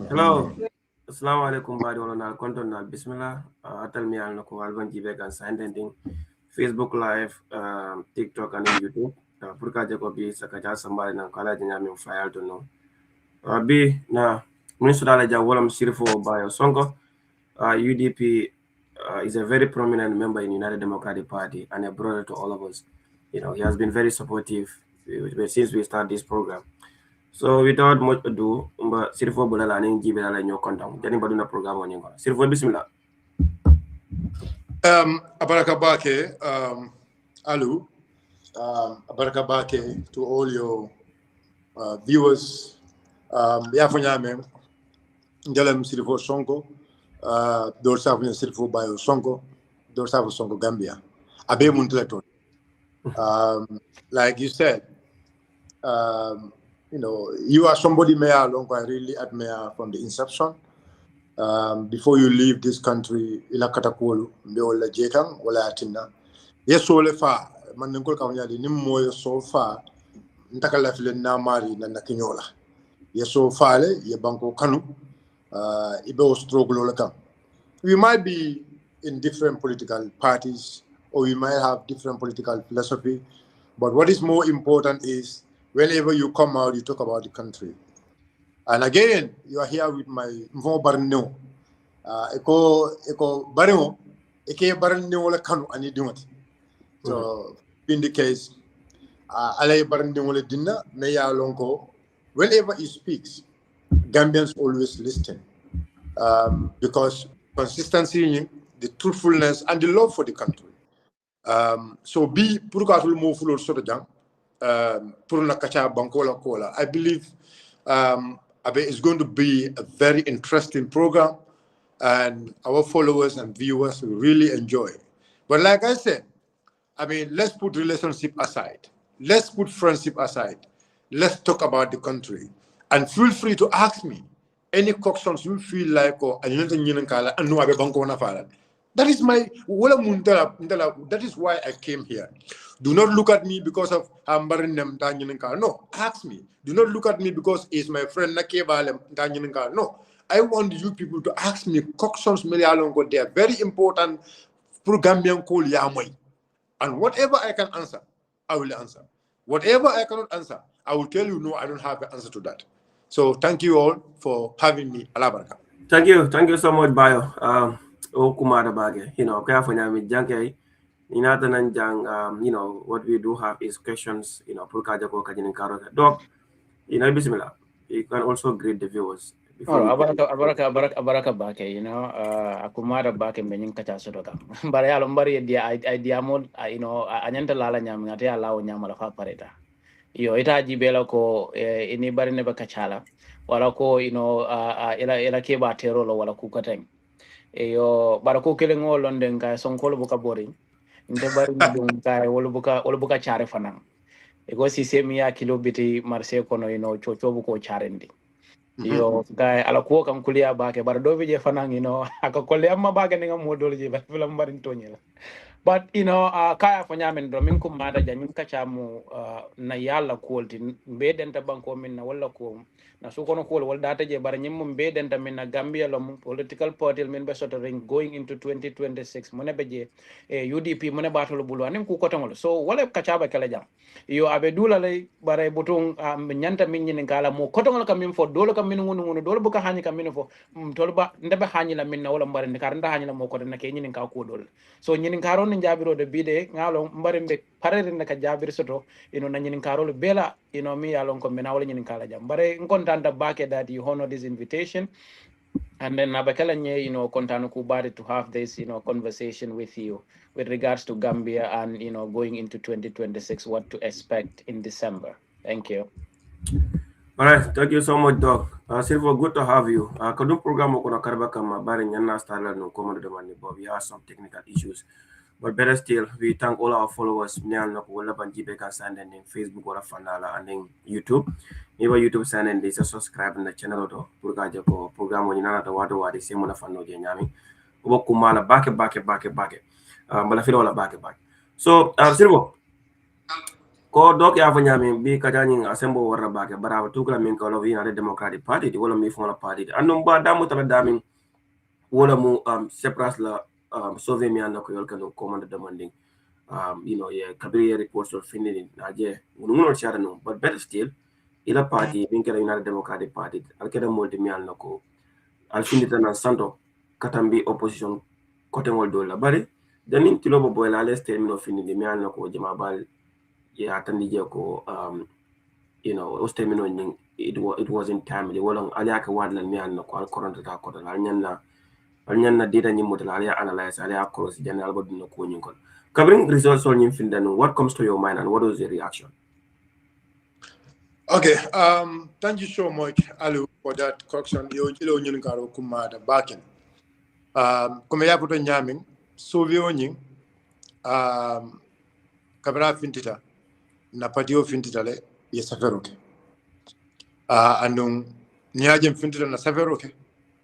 Hello. Assalamu alaikum badi wala na konton na bismillah. Atal mi al ko alban jibe kan sending Facebook live, TikTok and YouTube. Purka je ko bi sakaja sambal na kala jinya min file to no. Bi na min sudala ja wala msirfo bayo sonko. UDP is a very prominent member in United Democratic Party and a brother to all of us. You know, he has been very supportive since we start this program. So without much ado, sirfo bulala ning jibe la nyo kontam. Jani baduna program on ngo. Sirfo bismillah. Abarakabake, Alu, Abarakabake to all your viewers. Yafanyame, Njalem Sirifo Sonko, Dorsafu Sirifo Bayo Sonko, Dorsafu Sonko Gambia. Abe Muntleto. Like you said, you are somebody I really admire from the inception. Before you leave this country, ila katakulu mbiola jekang wala atina. Yeso le fa man ngol ka wanyadi nimmo yeso fa ntakala file na mari na nakinyola. Yeso fa le ye banko kanu ibe o struggle le kam. We might be in different political parties or we might have different political philosophy, but what is more important is whenever you come out, you talk about the country. And again, you are here with my Mvo Barno. Eko Barno, Eke Barno le Kanu ani dungat. So in the case, Alay Barno le Dinna, Meya Lonko, whenever he speaks, Gambians always listen. Because consistency, the truthfulness, and the love for the country. So be Purukatul Mufulur Sotajang, Puruna Kacha Bankola Kola. I believe it's going to be a very interesting program, and our followers and viewers will really enjoy. But like I said, let's put relationship aside. Let's put friendship aside. Let's talk about the country. And feel free to ask me any questions you feel like, that is that is why I came here. Do not look at me because of no, ask me. Do not look at me because it's my friend no. I want you people to ask me questions. They are very important for Gambian call Yamoy. And whatever I can answer, I will answer. Whatever I cannot answer, I will tell you no, I don't have the answer to that. So thank you all for having me. Alabaraka. Thank you so much, Bayo. Kumada Bage. Kaya for nyami janke. What we do have is questions, Purka Jako Kajin Karo. Doc, bismillah. You can also greet the viewers. Abaraka bake, akumara bake menin kacha sodoka. Bare alombari idea mod, anyanta lala nyam ngate alawo nyamala fa pareta. Ita jibela ko ini bari neba kachala. Wala ko ila keba terolo wala kukateng. Barako kelengo London ka sonkolo buka boring. Inte bari ndung ka wala buka chare fanang. Ego sisemi ya kilobiti marse kono chocho buko charendi. Guy ala ko kam kuliya bake bar do je fanang aka kolle amma bake nga modol je ba filam barin tonyela. But kaya fo nyamen do min ko mada janyin kacamu na yalla kolti be denta banko min na wala ko na su kono kol wala data je bar nyim be denta min na Gambia lo political party min be sotoring going into 2026 mone be je UDP mone batolo bulu anim ku kotongol so wala kacaba kala jam abe dula lay bare butung nyanta min nyin kala mo kotongol kam min fo dolo kam min ngunu dolo buka hani kam min fo tolba ndebe hani la min na wala mbare ndar nda hani la mo ko na ke nyin ka ko dol so nyin karon ni jabiro de bide ngalo mbare mbe parere na ka jabir soto na nyin karol bela mi yalon ko mena wala nyin kala jam bare ngontanda bake that you honor this invitation. And then Nabakala nye, kontano kubari to have this, conversation with you with regards to Gambia and, going into 2026, what to expect in December. Thank you. All right. Thank you so much, Doc. Silver, good to have you. Kadum program ko na karba kama bari nyana stala no command de mani, but we have some technical issues. But better still, we thank all our followers. Nyal na ko wala banji beka sanden in Facebook wala fanala and in YouTube. Niba YouTube sanden this subscribe na channel do purga jako program woni nana to wado wadi semo na fanno je nyami. Ubo kumala bake. Mala filo wala bake. So, Silver. ko dok ya fanya min bi kajani asembo warra bake bara tukla min ko lovi na democratic party wala mi fona party andum ba damu tala damin wala mu sepras la sauve mi anna ko yolkano command demanding yeah kabiri reports of finding naje nguno chara no but better still ila party min kala united democratic party al keda molti mi anna ko al finita na santo katambi opposition kote ngol dola bari danin tilo bo boy la les termino finding mi anna ko jama bal ya atandi je ko termino ning it wasn't timely wala ali aka wadlan mi anna ko al koronta ta ko dal nyanna data nyim model ali analyze ali across general bod no ko nyin kon covering results on nyim findanu what comes to your mind and what was your reaction? Okay, thank you so much, Alu, for that correction. You know, kuma the backing. Kuma ya puto nyamin, so vi onyin, kabra fintita, na patio fintita le, ye saferoke. Anung niajem fintita na saferoke,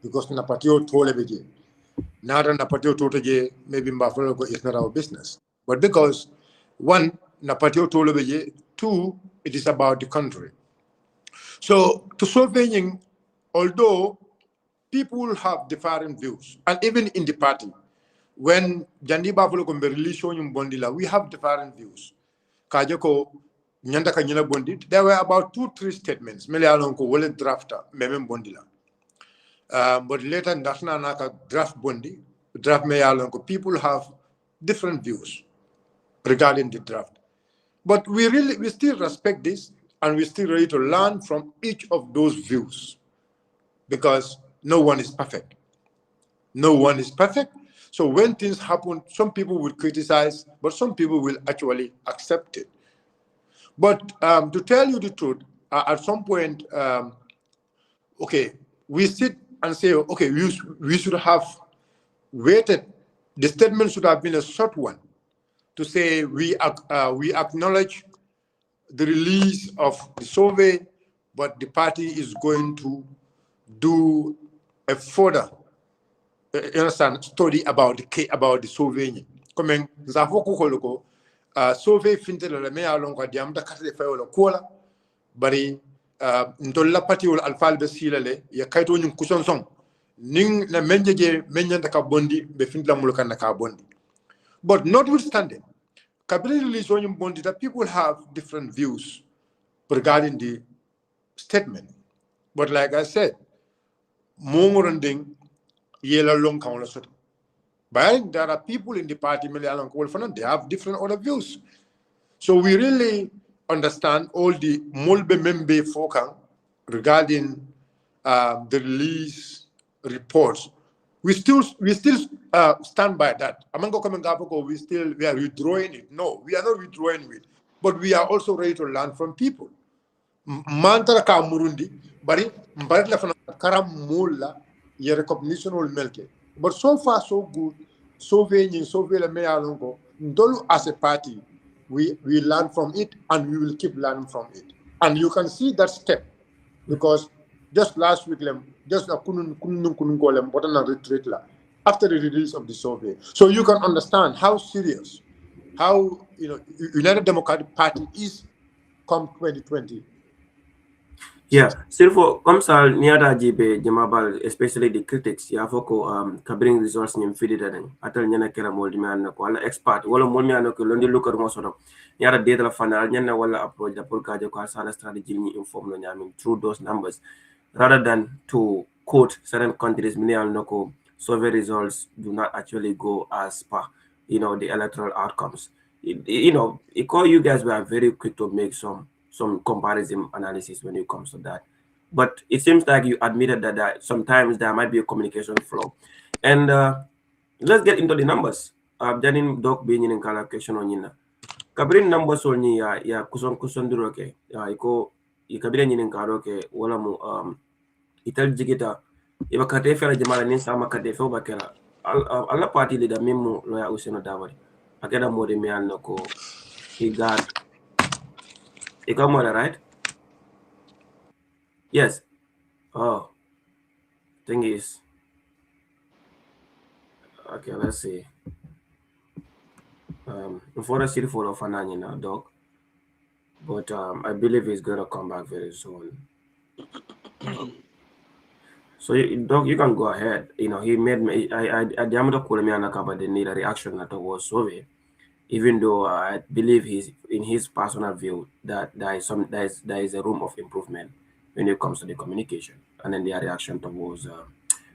because na patio tole beje. Nada na patio tote je, maybe mbafolo is not our business. But because one, na patio tole beje, two, it is about the country. So to solving, although people have different views, and even in the party, when Jandi Buffalo relation Bondila, we have different views. Kajako Nyanda Kanyana Bondit, there were about 2-3 statements. Mele Alonko Wole drafter, Memem Bondila. But later National Naka draft Bondi, draft Alonko, people have different views regarding the draft. But we still respect this, and we're still ready to learn from each of those views, because no one is perfect. No one is perfect. So when things happen, some people will criticize, but some people will actually accept it. But to tell you the truth, at some point, okay, we sit and say, okay, we should have waited. The statement should have been a short one to say we acknowledge the release of the survey, but the party is going to do a further study about the survey. Comme Zafoko Holoko, survey finted la me along kwa diamda kate fa wala kola bari ndolla party wala alfalbe silale ya kaito nyum kuson song ning na menjeje menyanda ka bondi be findla mulukan ka bondi. But notwithstanding, Kabila release on bondi that people have different views regarding the statement. But like I said, Mongoranding yellow long council. But there are people in the party, they have different other views. So we really understand all the Molbe Membe Fokan regarding the release reports. We still stand by that. Amango Kamengapoko, we are withdrawing it. No, we are not withdrawing it. But we are also ready to learn from people. Mantara ka Murundi, bari mbari la fana karam mula ye recognition ol melke. But so far so good, so very la me alongo. Ndolu as a party, we learn from it and we will keep learning from it. And you can see that step, because just last week, just retreat after the release of the survey. So you can understand how serious, how United Democratic Party is come 2020. Yeah, still for Komsal Niada Jibe Jamabal, especially the critics, Yafoko cabring resource in Fidden, Atal Yana Kera Moldiman, Kuala expert, Walla Molmiano, Lundi Luka Mosono, Yara data Fanal, Yana Walla approach the Pulka Kwasana strategy inform Yamin through those numbers, rather than to quote certain countries, Minial Noko, survey results do not actually go as per, the electoral outcomes. It call you guys were very quick to make some comparison analysis when it comes to that. But it seems like you admitted that sometimes there might be a communication flaw. And let's get into the numbers. Janin doc being in calculation on yina. Kabrin numbers on ya kuson duroke. Iko ikabira nyinin karoke wala mu ital jigita iba kate fera jamala nin sama kate fe bakela alla party leader mimu loya useno dawari akeda mode me ko he got Ikamura, right? Yes. Oh, thing is, okay, let's see. For the city for Fanani now, dog. but I believe he's gonna come back very soon. So Doc, you can go ahead. You know, he made me. I diameter Kulemiana cover the need a reaction that was survey. Even though I believe he's in his personal view that there is a room of improvement when it comes to the communication and then their reaction towards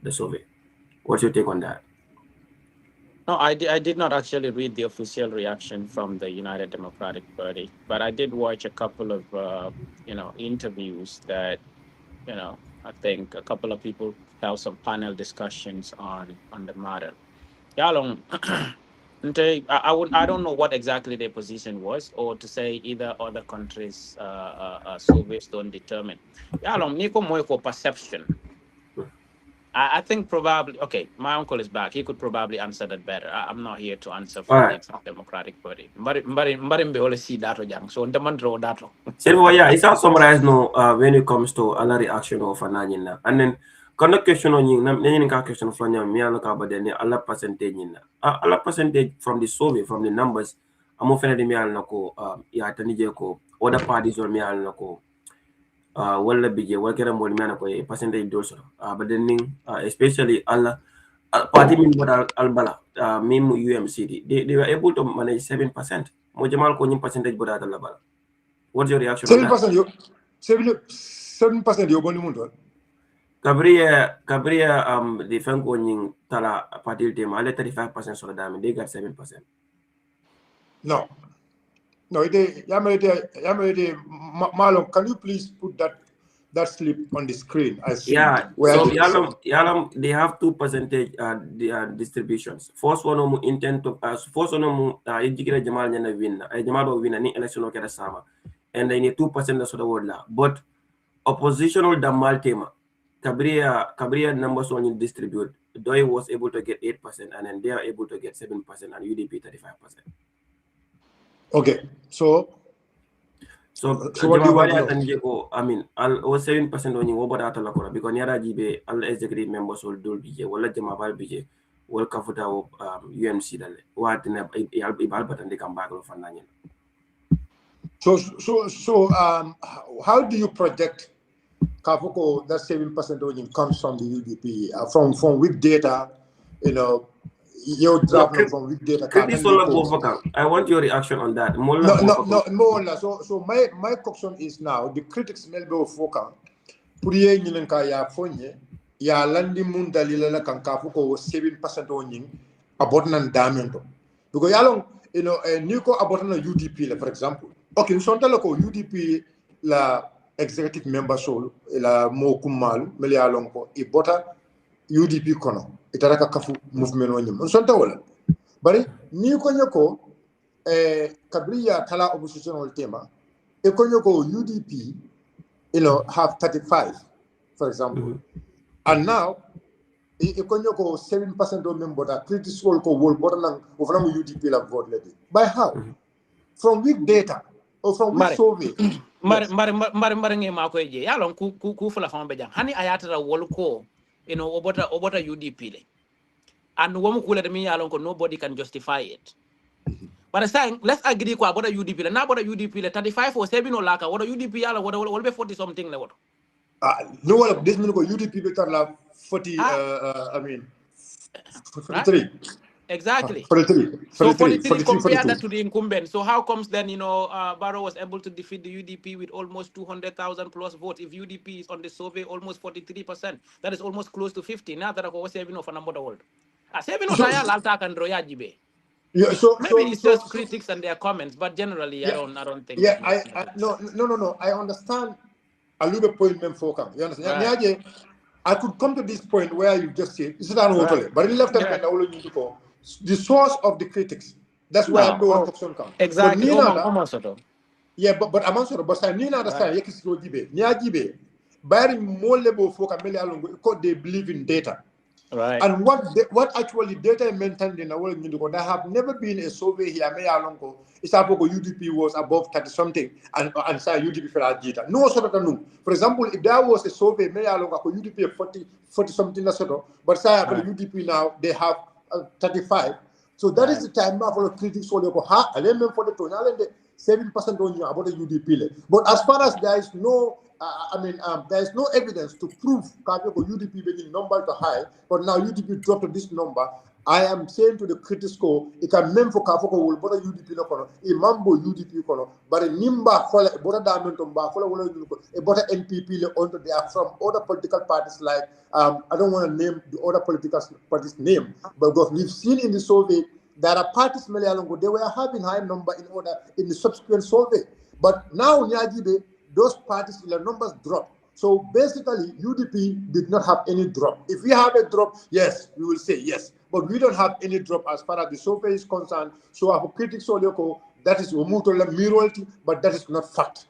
the survey. What's your take on that? No, I did not actually read the official reaction from the United Democratic Party, but I did watch a couple of interviews that I think a couple of people held some panel discussions on the matter. Yeah, long. I don't know what exactly their position was, or to say either other countries surveys don't determine. Yeah, long. Niko Moiko perception. I think probably okay. My uncle is back. He could probably answer that better. I'm not here to answer All for right. the Democratic Party. Mbari mbe ole si dato jang. So ndaman draw dato. So yeah, it's all summarized now when it comes to a reaction of an na. And then kana question on you, nanyin ka question from you, me alaka but then a percentage in a percentage from the survey, from the numbers. I'm often the me alako ya tanije ko other parties or me alako wala bije wala kera mo me alako a percentage also. But then especially alla party min bota albala min UMCD they were able to manage 7%. Mo jamal ko nyim percentage bota albala. What's your reaction on that? 7% yo 7% yo boni mun don. Cabriya the Franco nying tala party team ale 35% so dami they got 7%. No. No, Marlon, can you please put that slip on the screen? I see it. Yeah, Where so did you say? yalam they have 2% distributions. First one mu intent to first one mu ejikira jamal nyana win. Jamal do win ni election okera sama. And then 2% so the word la. But oppositional damal tema Cabriya numbers when you distribute, Doi was able to get 8% and then they are able to get 7% and UDP 35%. Okay, so what do you want to know? I mean, I'll 7% on you over that because Yara Jibe, all executive members will do BJ, will let them about BJ, will cover the UMC. What in a Ibalbat and they come back of an onion. So how do you project Kafuko that 7% only comes from the UDP from weak data, your draft from weak data? I want your reaction on that. No, more. So my question is now the critics melbo foka puriye nyinka ya fonye ya landi mun dalila la kan Kafuko 7% only about nan damento because yalong niko about na UDP for example. Okay, so ko UDP la executive member soul la mo kumal meli alon ko e bota UDP kono itaraka kafu movement wonyum sonta wala bari ni ko nyako kabriya kala oppositional tema e ko nyako UDP have 35 for example and now e ko nyako 7% of member that critical ko wol bota nang ofram UDP la vote lady by how from weak data or from which survey? Mari ngi ma ko je yalon ku fula fam be jang hani ayata wol ko obota UDP le and womu kula de mi yalon ko nobody can justify it but saying let's agree ko about UDP le na about UDP le 35 or 7 or laka what UDP yala what be 40 something le what no wala this minute ko UDP be tar la 40 I mean 43 exactly 43 so 43 compare 42. that to the incumbent. So how comes then Barrow was able to defeat the UDP with almost 200,000 plus votes? If UDP is on the survey almost 43%, that is almost close to 50. Now that I was saving of a number of the world. Saving of Lalta and Roya Jibe. Yeah, Maybe it's just critics and their comments, but generally I don't think. Yeah, no. I understand a little point men for you understand? Right. I could come to this point where you just say it's not right. But in left hand the source of the critics. That's where the question comes. Exactly. Yeah, but I'm answering. But I need understand. Yekis go jibe. Nya jibe. Bari more level for Camille Alongo because they believe in data. Right. And what actually data maintained in the world, there have never been a survey here. May Alongo, it's about UDP was above 30 something, and say UDP for data. No sort of no. For example, if there was a survey, May Alongo UDP 40 something, but say about UDP now they have 35. So that is the time now for the critics for the 7% on you about the UDP. But as far as there is no, there is no evidence to prove UDP being number to high, but now UDP dropped to this number. I am saying to the critics, it can mean for Kafoko will bother UDP no kono, a mambo UDP kono, but a nimba for a border diamond on Buffalo, a border NPP onto they are from other political parties like I don't want to name the other political parties' name, but because we've seen in the survey there are parties Malayalongo, they were having high number in order in the subsequent survey. But now Nyajibe, those parties the numbers drop. So basically, UDP did not have any drop. If we have a drop, yes, we will say yes. But we don't have any drop as far as the survey is concerned. So our critics that is Umutola mirality, but that is not fact.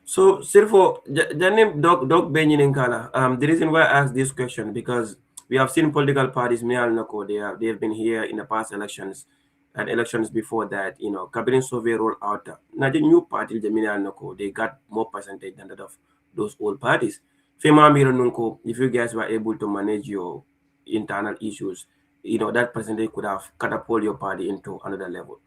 So, Sirfo, Janim Dog Benjamin Kala, the reason why I asked this question, because we have seen political parties, they have been here in the past elections and elections before that, cabinet survey rolled out. Now the new party, they got more percentage than that of those old parties. If you guys were able to manage your internal issues, that percentage could have catapulted your party into another level.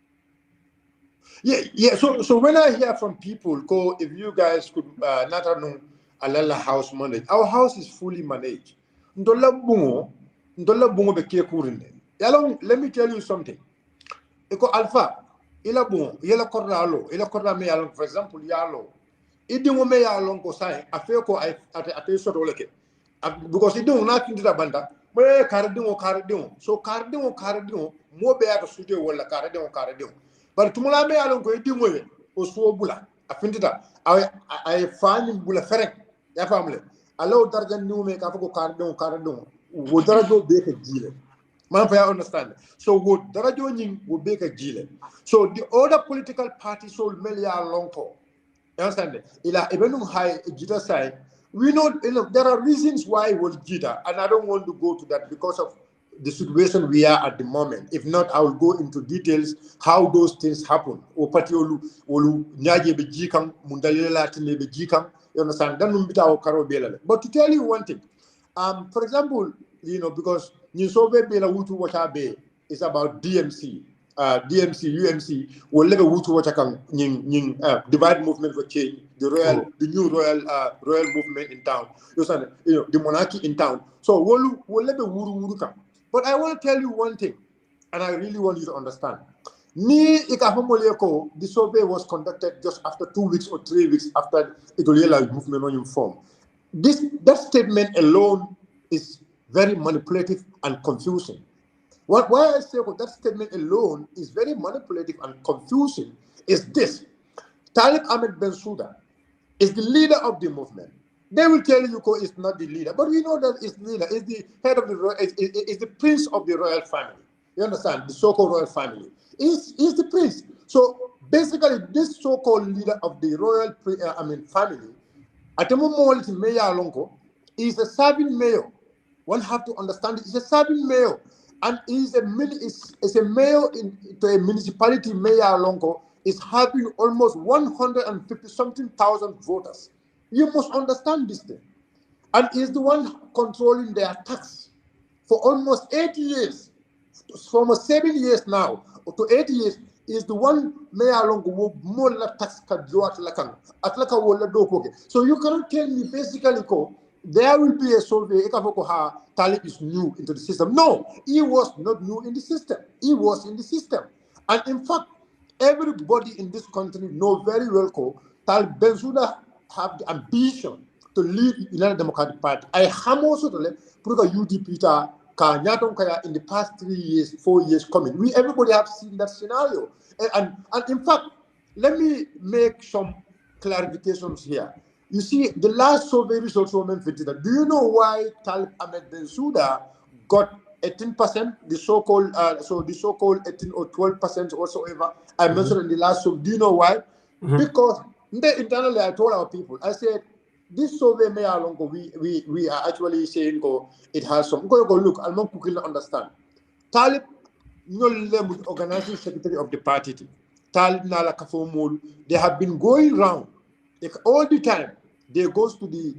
Yeah. So when I hear from people, if you guys could not know Alala house managed, our house is fully managed. Let me tell you something. Eko Alpha, ila bon, ila korda me along, for example, yalo. Idi mo me along ko sai, afe ko ate so doleke. Because idu nothing to the banda, me karadingo. So karadingo, mo be aka studio wala karadingo. But tumula me along ko idi mo o so bula. Afintita, I find bula ferek, ya family. Allow darjan new me ka ko karadingo. Wo darajo be ke jile. Man, I understand. So would Darajo Nying would make a deal. So the other political parties will Melia Longko. You understand? Even high Jita side, we know, there are reasons why it was Jita, and I don't want to go to that because of the situation we are at the moment. If not, I will go into details how those things happen. Opatiolu Olu Nyaje Bejikam, Mundalela Tine Bejikam, you understand? But to tell you one thing, for example, because Nisobe Bela Wutu Watabe is about DMC, UMC, will never Wutu Watakang, divide movement for change, the new royal movement in town, the monarchy in town. So we'll never Wuru come. But I want to tell you one thing, and I really want you to understand. The survey was conducted just after 2 weeks or 3 weeks after the movement was formed. That statement alone is very manipulative and confusing. Why I say that statement alone is very manipulative and confusing is this. Talib Ahmed Bensouda is the leader of the movement. They will tell you is not the leader, but we know that is leader, is the head of is the prince of the royal family. You understand? The so-called royal family. Is the prince. So basically, this so-called leader of the royal family, Atemo Moliti Mayor Lonko, is a serving mayor. One have to understand it. He's a serving mayor, and is a mayor to a municipality. Mayor Lonko is having almost 150-something thousand voters. You must understand this thing, and is the one controlling their tax for almost 80 years, for almost 7 years now to 80 years. Is the one Mayor Longo more tax at so you cannot tell me basically there will be a survey. Talib is new into the system. No, he was not new in the system. He was in the system. And in fact, everybody in this country know very well Talib Bensouda have the ambition to lead the United Democratic Party. I am also to let UDP in the past 3 years, 4 years coming. Everybody have seen that scenario. And in fact, let me make some clarifications here. You see, the last survey results were mentioned. Do you know why Talib Ahmed Bensouda got 18%, the so-called 18 or 12% whatsoever I mentioned in the last survey? Do you know why? Because internally I told our people, I said, this survey may along we are actually saying it has some go look, I'll not quickly understand. Talib no organizing secretary of the party. Talib Nala Kafomul, they have been going around all the time. They goes to the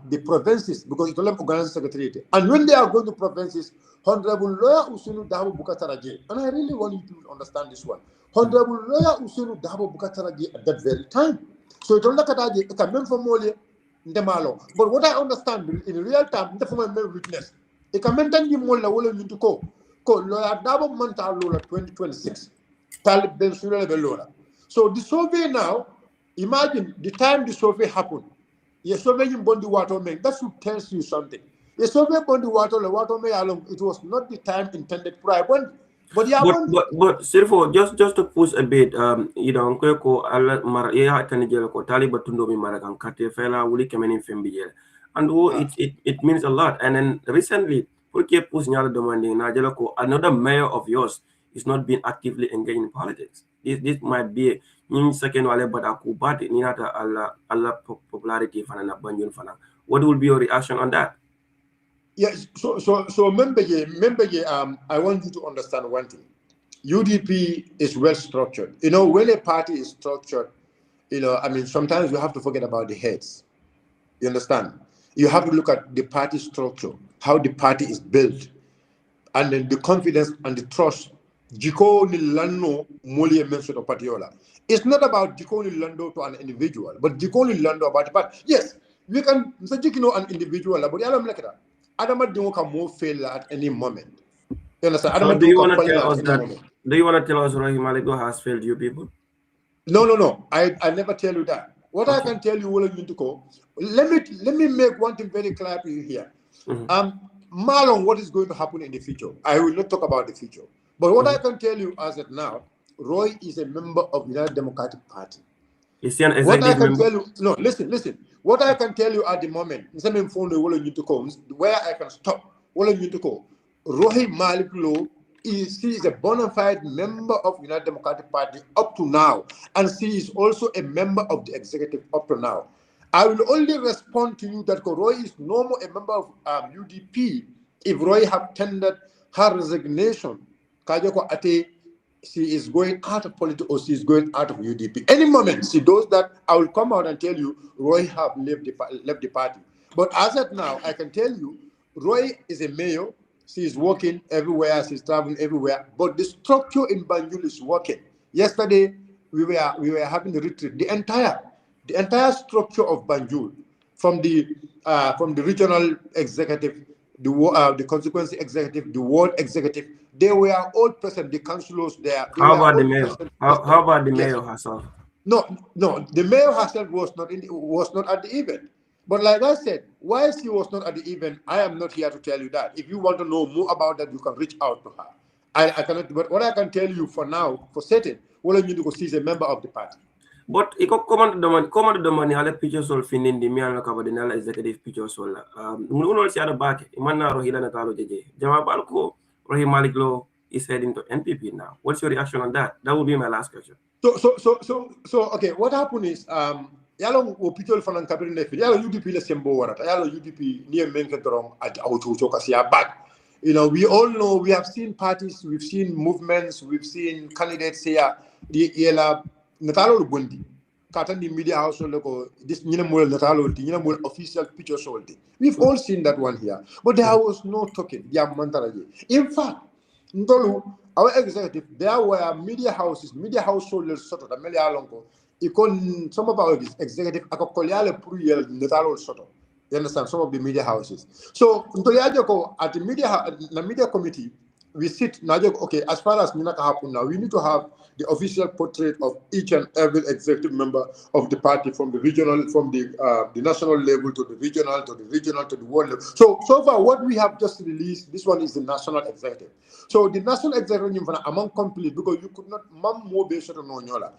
the provinces, because it's only organizing secretariat. And when they are going to provinces, Honorable Lawyer Usunu Dabo Bukataraje, and I really want you to understand this one. Honorable Lawyer Usunu Dabo Bukataraje at that very time. So it's only Kataje, it can mean for Mole, Ndemalo. But what I understand in real time, the former witness, it can maintain the Mola Wola Mintuko, Lawyer Dabo Manta Lola 2026, Talib Ben Sura Belora. So the survey now, imagine the time the survey happened. You survey in Bondi Water make that should tell you something. You survey Bondi Water may alone. It was not the time intended prior. But yeah, but Sirfo, just to push a bit, you know, ko ala mar ya kan jelo ko tali batundo mi marakan kate fela wuli kemen fembi jele. And it means a lot. And then recently, porque push nyala demanding na jelo ko another mayor of yours is not being actively engaged in politics. This might be in second wale but akubati ni nata alla popularity fana na banjun fana. What will be your reaction on that? Yes, so remember, I want you to understand one thing. UDP is well structured. You know, when a party is structured, you know, I mean, sometimes you have to forget about the heads. You understand? You have to look at the party structure, how the party is built, and then the confidence and the trust. Jiko Nilano Mulia mentioned of Patiola. It's not about Jiko Nilando to an individual, but Jiko Nilando about the party. Yes, we can say an individual, but I don't like that. Adama Dimoka more fail at any moment. You understand? So do you want to tell us that? Do you want to tell us Rahim Aligo has failed you people? No. I never tell you that. What I can tell you, let me make one thing very clear to you here. Marlon, what is going to happen in the future? I will not talk about the future. But what I can tell you as of now, Roy is a member of the United Democratic Party. Is he an executive what I can member? tell you, no, listen. What I can tell you at the moment, where I can stop, Rohi Malik Law he is a bona fide member of the United Democratic Party up to now, and she is also a member of the executive up to now. I will only respond to you that Roy is no more a member of UDP if Roy have tendered her resignation. Kajoko Ate, she is going out of politics or she is going out of UDP. Any moment she does that, I will come out and tell you Roy have left the party. But as of now, I can tell you Roy is a mayor. She is working everywhere. She's traveling everywhere. But the structure in Banjul is working. Yesterday we were having the retreat. The entire structure of Banjul, from the regional executive, the consequence executive, the ward executive, they were all present. The councillors there. How about the mayor? How about the mayor herself? No. The mayor herself was not at the event. But like I said, why she was not at the event, I am not here to tell you that. If you want to know more about that, you can reach out to her. I cannot. But what I can tell you for now, for certain, she's a member of the party. But iko command domani ale picture sol finindi mi ala ka badina ala executive picture sol uno si ada baake imanna rohila na talo jeje jama balko Rohi Malik Law is heading to NPP now. What's your reaction on that? That would be my last question. So okay, what happened is yalo wo pitol fanan kabiri ne fi yalo UDP le sembo warata yalo UDP ni menke drong at auto kasi back. You know, we all know, we have seen parties, we've seen movements, we've seen candidates here. The yela natalo bondi katan the media house loko this nyinamol natalo nyinamol official picture soldi. We've all seen that one here, but there was no talking. In fact, Ndolu, our executive, there were media houses sort of the media longo. Some of our executive akokoliale puruyel natalo soto. You understand? Some of the media houses. So at the media committee, we sit okay, as far as Ninaka happen now, we need to have the official portrait of each and every executive member of the party from the regional, from the national level to the regional, to the world level. So far, what we have just released, this one is the national executive. So the national executive among complete, because you could not more based on Nonyola.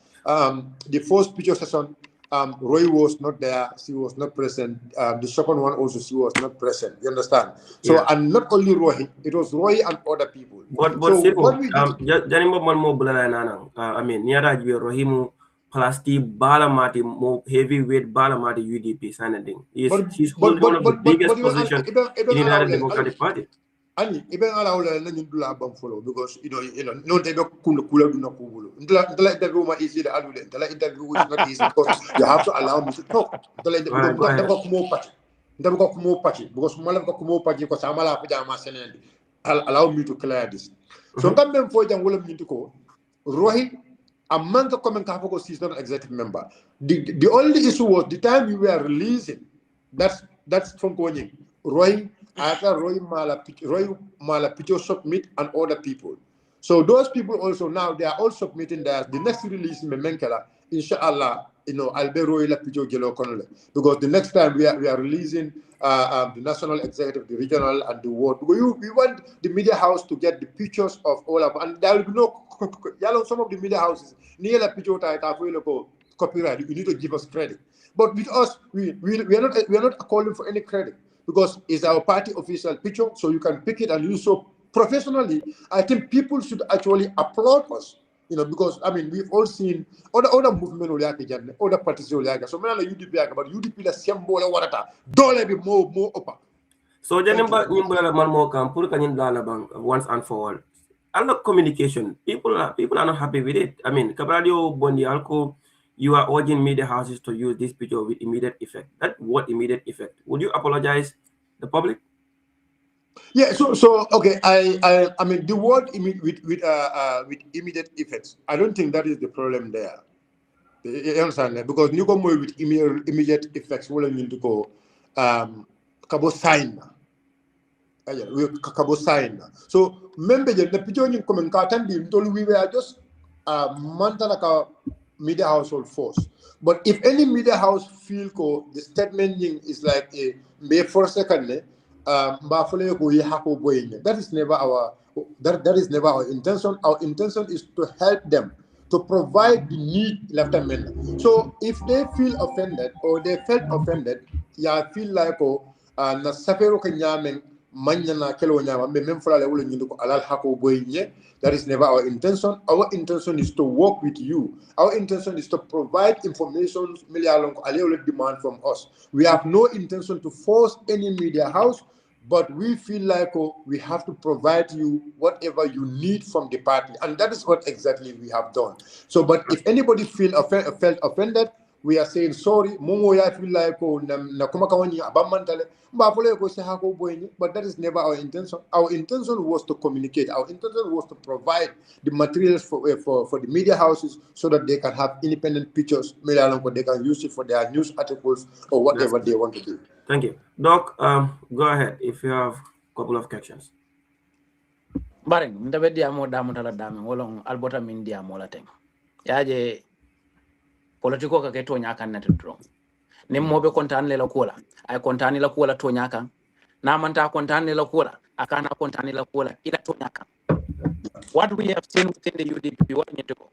The first picture session, Roy was not there, she was not present. The second one also, she was not present. You understand? So, yeah. And not only Roy, it was Roy and other people. But so what we did, I mean, Niara Rohimu Plasti Balamati, more heavyweight Balamati UDP signing. She's holding one of the biggest positions in the United Democratic Party. Ani even ala wala na nyundula bam follow because you know no they don't kula do na kubulo ndala interview ma easy the adule ndala interview is not easy because you have to allow me to talk ndala interview more part Ndabuka kumo paki because malabuka kumo paki ko samala ko jama senendi. Allow me to clear this. So come them for jam wala minti ko Rohi a manka comment ka ko she's not an executive member. The only issue was the time we were releasing that's from going Roy after Roy Mala Picho submit and other people. So those people also now they are all submitting the next release in Menkela, inshallah, I'll be Roy La Picho Gelo Konole. Because the next time we are releasing the national executive, the regional and the world. We want the media house to get the pictures of all of and there will be no some of the media houses near La Picho copyright. You need to give us credit. But with us, we are not calling for any credit because it's our party official picture, so you can pick it and use so professionally. I think people should actually applaud us, because I mean we've all seen other movement other parties so many UDP but UDP la symbol warata dole be more upper. So janimba nimbala man mo kam pour kanyin dala bang once and for all. All communication, people are not happy with it. I mean, Cabradio Bondi Alco, you are urging media houses to use this picture with immediate effect. That what immediate effect? Would you apologize the public? Yeah, so okay, I mean the word with immediate effects. I don't think that is the problem there. You understand that? Because you go more with immediate effects. What I mean to go, kabo sign. We kabo sign. So remember the picture you come and carton we were just mantana media household force. But if any media house feel the statement is like a may for second. That is never our intention. Our intention is to help them to provide the need left amendment. So if they feel offended or they felt offended, yeah, feel like na safero kanyameng manyana kelo nyama mem fulale wolo nyindu ko alal hako boyinye. That is never our intention. Our intention is to work with you. Our intention is to provide information demand from us. We have no intention to force any media house, but we feel like we have to provide you whatever you need from the party. And that is what exactly we have done. So, but if anybody felt offended, we are saying sorry. But that is never our intention. Our intention was to communicate. Our intention was to provide the materials for the media houses so that they can have independent pictures, they can use it for their news articles or whatever they want to do. Thank you. Doc, go ahead if you have a couple of questions. Baring, mtabe diamo damu tala dami, wolong albota min diamo la teng. Yaje, politiko ka keto nyaka na tudrong. Mobe kontani la kula. Ay kontani la kula to nyaka. Na manta kontani la kula. Akana kontani la kula. Ila to nyaka. What we have seen within the UDP, what need to go?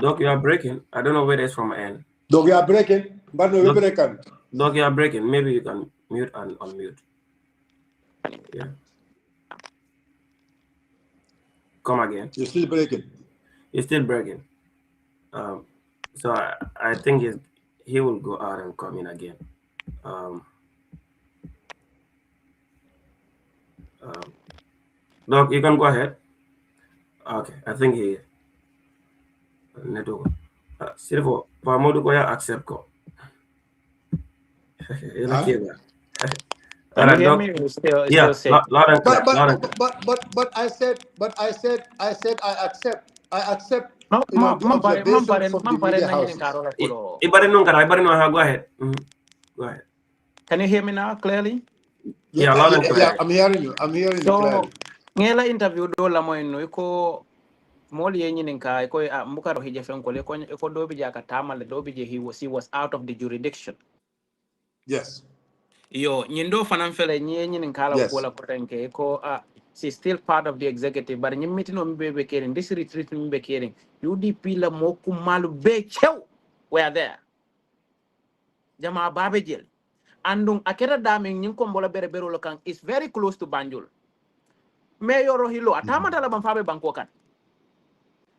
Doc, you are breaking. I don't know whether it's from my end. Doc, you are breaking. But no, Doc, you are breaking. Maybe you can mute and unmute. Yeah. Come again. You're still breaking. You're still breaking. So I think he will go out and come in again. Doc, you can go ahead. Okay, I think he network. Silvo, Pamodu ko ya accept ko. Yeah, but I said I accept. No, observation from the media houses. Go ahead. Go ahead. Can you hear me now clearly? Yeah, loud and clear. Yeah, I'm hearing you. You clearly. Ngela interview do la moy no ko moli yenyi ninka ko mbuka ro hije fen ko le ko do bi jaka tamal do bi je he was out of the jurisdiction. Yes. Yo, nyindo fanan fele nyenyi ninka la ko la potenke ko she's still part of the executive but nyim mitino mbe kering this retreat mbe kering UDP la moku malu be chew were there. Jama babe jel. Andung akera daming nyim ko mbola bere bero lo kan is very close to Banjul. Mayor Hilo atamata la banfabe banko kan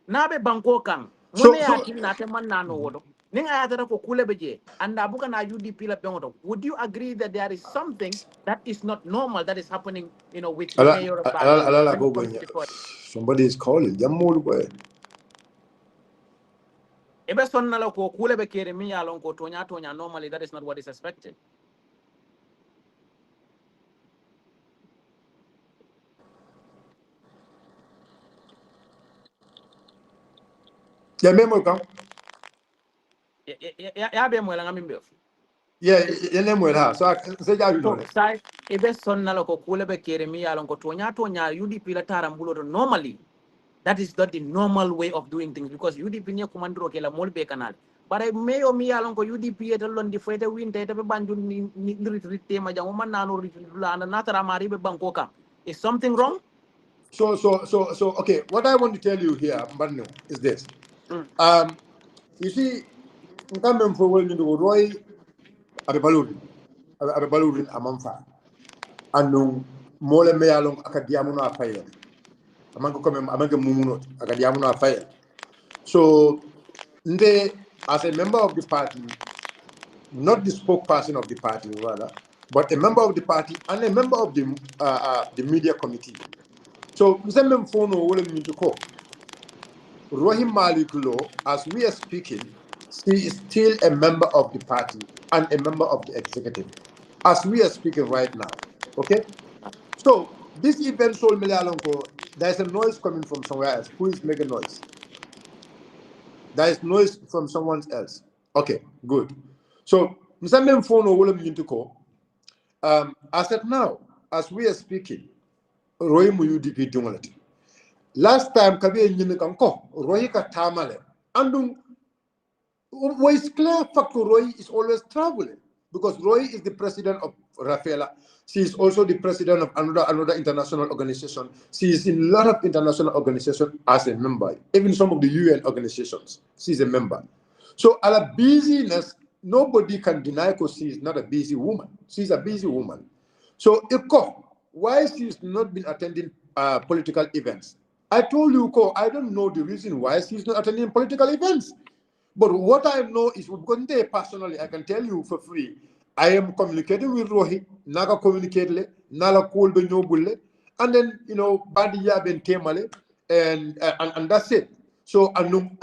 nabe banko kan mune ya timna te man nano wodo ninga ya tara ko kule beje anda buka na UDP la bengodo. Would you agree that there is something that is not normal that is happening with the mayor of Banjul? Somebody is calling. ebe sonna la ko kule be kere mi yalon ko tonya normally that is not what is expected. Yeah, memo kam. Ya be mo la ngam be. Yeah, yeah, nemo ha. So say ja you know. So sai ebe sonna la ko kule be kere mi yalon ko tonya UDP la tarambulo normally. That is not the normal way of doing things because UDP ne kumandro ke la molbe kanal. But I may o mi yalon ko UDP et lon di fete winte te be banjul ni retreat ma jango man nanu retreat la na natara mari be banko kam. Is something wrong? So okay, what I want to tell you here, Mbano, is this. You see, come for well into Roy abe balurin amamfa. Anu mole me along akadiamuno afaye. Amango come amango mumuno akadiamuno afaye. So as a member of the party, not the spokesperson of the party rather, but a member of the party and a member of the media committee. So Mzembe Mfono wole mnyuko. Rohim Malik Law, as we are speaking, she is still a member of the party and a member of the executive, as we are speaking right now. Okay? So this event Sol Melialonko, there's a noise coming from somewhere else. Who is making noise? There is noise from someone else. Okay, good. So Mzembe Mfono wole mnyuko. As at now, as we are speaking, Rohim UDP Dungalati. Last time kabe nyine kanko Roy ka tamale andum was clear fact Roy is always traveling because Roy is the president of Rafaela. She is also the president of another international organization. She is in a lot of international organizations as a member, even some of the UN organizations. She is a member. So a la busyness, nobody can deny because she is not a busy woman. She's a busy woman. So why she's not been attending political events? I told you, I don't know the reason why she's not attending political events. But what I know is, personally, I can tell you for free, I am communicating with Rohi, Naga communicate, Nala Kool Benyobule, and then, Badia Ben Temale, and that's it. So,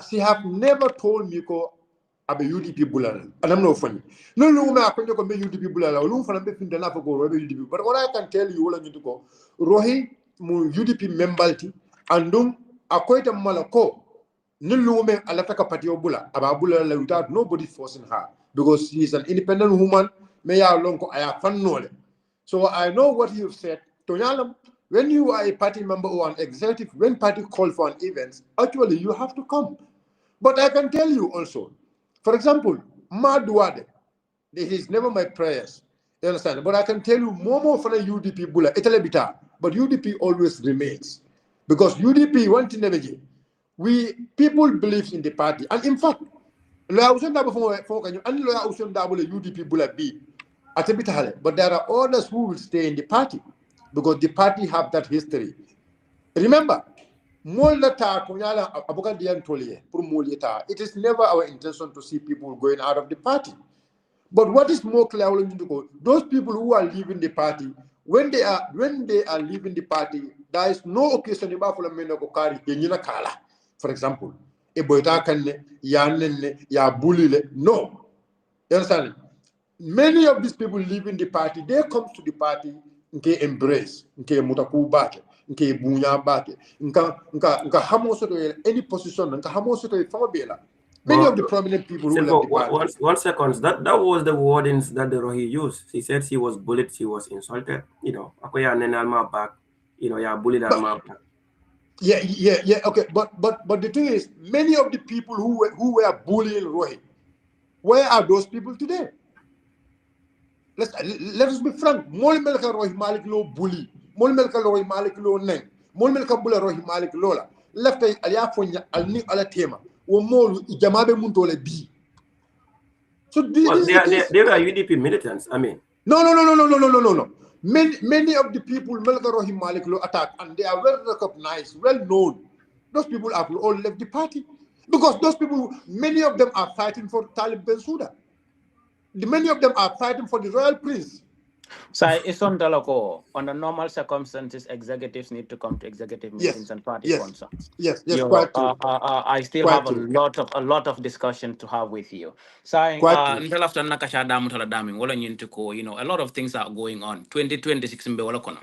she have never told me, abe UDP bulala, and I'm not funny. No, I can't go UDP bulala. No, for be findana for go UDP. But what I can tell you, all I need to go, Rohi, mu UDP memberty, andum akoita malako. Nilume alataka patio bula ababula la without nobody forcing her because she is an independent woman. May I lonko aya fan nole. So I know what you've said. Tonyalam, when you are a party member or an executive, when party call for an event, actually you have to come. But I can tell you also, for example, Madwade, this is never my prayers. You understand? But I can tell you more for the UDP bula, etelebita, but UDP always remains. Because UDP one thing never people believe in the party. And in fact, UDP bula be but there are others who will stay in the party because the party have that history. Remember, it is never our intention to see people going out of the party. But what is more clear, those people who are leaving the party, when they are leaving the party, there is no occasion for example, no. You understand? Many of these people leaving the party, they come to the party nke embrace, nke mutaku bake, nke bunya bake, nka hamoso to any position, nka hamoso to famabela. Many of the prominent people who left the party. One second. That was the wordings that the Rohi used. She said she was bullied, she was insulted. Akoya nenalma back. Ya bullied alma back. Yeah. Okay, but the thing is, many of the people who were bullying Rohi, where are those people today? Let us be frank. Mol melka Rohi Malik lo bully. Mol melka Rohi Malik lo neng. Mol melka bully Rohi Malik lola. Left aliya fonya alni ala tema. Wo molu ijamabe muntole bi. So they were UDP militants. I mean. No. Many of the people Melka Rohi Malik lo attack and they are well recognized, well known. Those people have all left the party because those people, many of them are fighting for Talib Bensouda. Many of them are fighting for the royal prince. So it's on Delaco. Under normal circumstances, executives need to come to executive meetings Yes, and party yes, concerts. yes, quite true. I still Quite have true. a lot of discussion to have with you. So, Quite true. until after nakasha damu tala dami, wala nyintu ko, a lot of things are going on. 2026 mbe wala kono.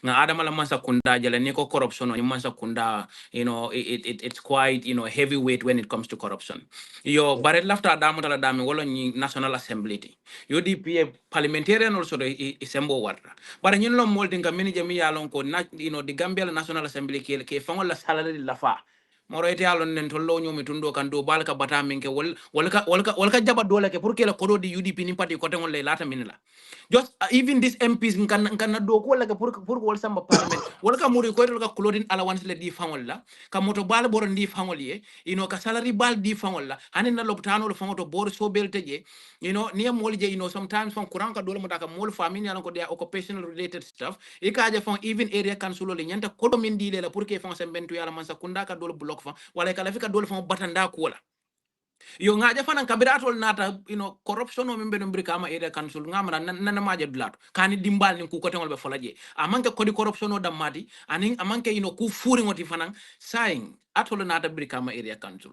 Nga adama la mansa kunda jala niko corruption ni mansa kunda, it's quite, heavyweight when it comes to corruption. Yo, Yeah. but it lafta damu tala dami wala nyi National Assembly. UDP parliamentarian also is embo warra. But you know molding a mini jami yalon ko the Gambia National Assembly ke fangol la salary la fa. Moro ete alon nen tollo nyomi tundo kan do balka bata minke wal ka jaba dole ke pour que la kodo di UDP ni parti kote ngol le lata minila. Just even these MPs kan na do ko la ke pour wal samba parliament wal ka muri ko ka clothing allowance le di fangol la ka moto bal boro di fangol ye ka salary bal di fangol la hanin na loptano lo fangoto boro so belte je near molje sometimes from kuranka dole mutaka mol family alon ko dia occupational related stuff ikaje from even area council le nyanta ko min di le la pour que fon sembentu yala man sakunda ka dole block fa wala kala fika dole fon batanda ko la yo ngaje fanan kabiratol nata corruption o membe no brikama area council ngamra nan maje dulato kani dimbal ni ku ko tengol be folaje amanke ko di corruption o damati anin amanke ku furi ngoti fanan saing atol nata brikama area council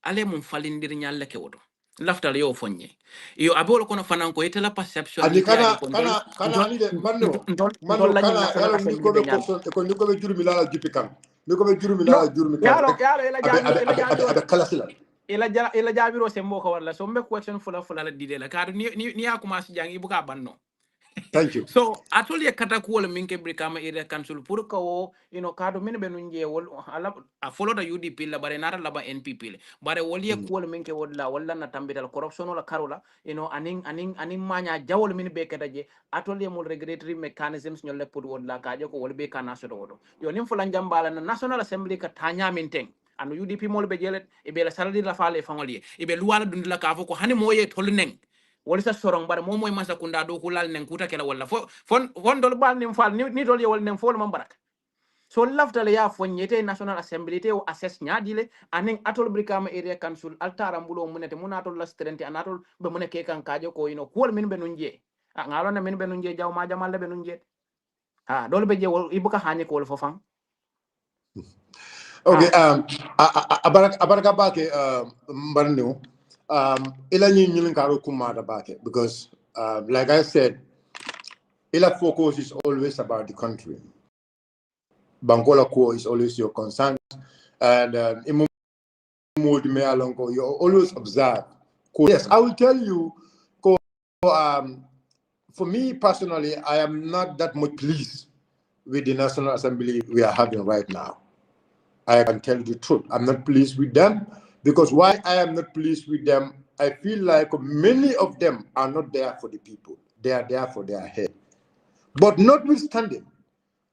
ale mum falindir nyalle ke wodo laftal yo fonye yo abolo kono fanan ko itela perception Ani ni tiaje kana ko kana kana ani de manno ndol manno la kana national yalo ni assembly ko be be nyal question ko ni ko be jurumi la jupi kan ni ko be jurumi no la jurumi kan yalo rek yalo abe kalasila ila jabiro sembo ko wala so mbe question fula la dide la kadu ni akuma si jangi buka banno thank you so atoli kata ko wala minke brikama area council pour ko wo kado min be nunje wol ala a follow the UDP la bare nara la ba NPP le bare woli ko wala minke wala na tambital corruption wala karola anin manya jawol min be kata je atoli mul regulatory mechanisms nyol le pour wala ka je ko wol be kana so do yo nim fulan jambala na National Assembly ka tanya minteng anu UDP mol be jelet e be la saladi la fale fangoli e be luwala dundila ka fo ko hani moye tolneng wala sa sorong bare mo moy masa kunda do ko lal nen kuta kala wala fon dol bal nim fal ni dol yewol nen fol man barak so lafta le ya fonyete National Assembly te o assess nyaadile anen atol brikama area council altara mbulo munete munatol la strength anatol be muneke kan kajo ko ko min be nunje ngalo na min be nunje jaw ma jamal be nunje dol be je ibuka hanye ko fofan okay abaraka bake mbarno ila nyin karo kumada bake because like I said ila focus is always about the country. Bankola Ko is always your concern, and you always observe. Yes, I will tell you. For me personally, I am not that much pleased with the National Assembly we are having right now. I can tell you the truth. I'm not pleased with them because why I am not pleased with them, I feel like many of them are not there for the people. They are there for their head. But notwithstanding,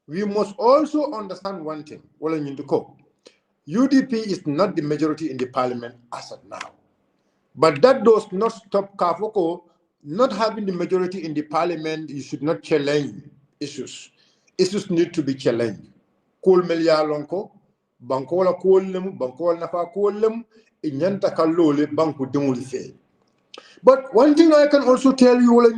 we must also understand one thing. UDP is not the majority in the parliament as of now. But that does not stop Kafoko not having the majority in the parliament. You should not challenge issues. Issues need to be challenged. Kul melia lonko, bankola kolem, bankola nafa kolem, inyanta kalole banku demolife. But one thing I can also tell you,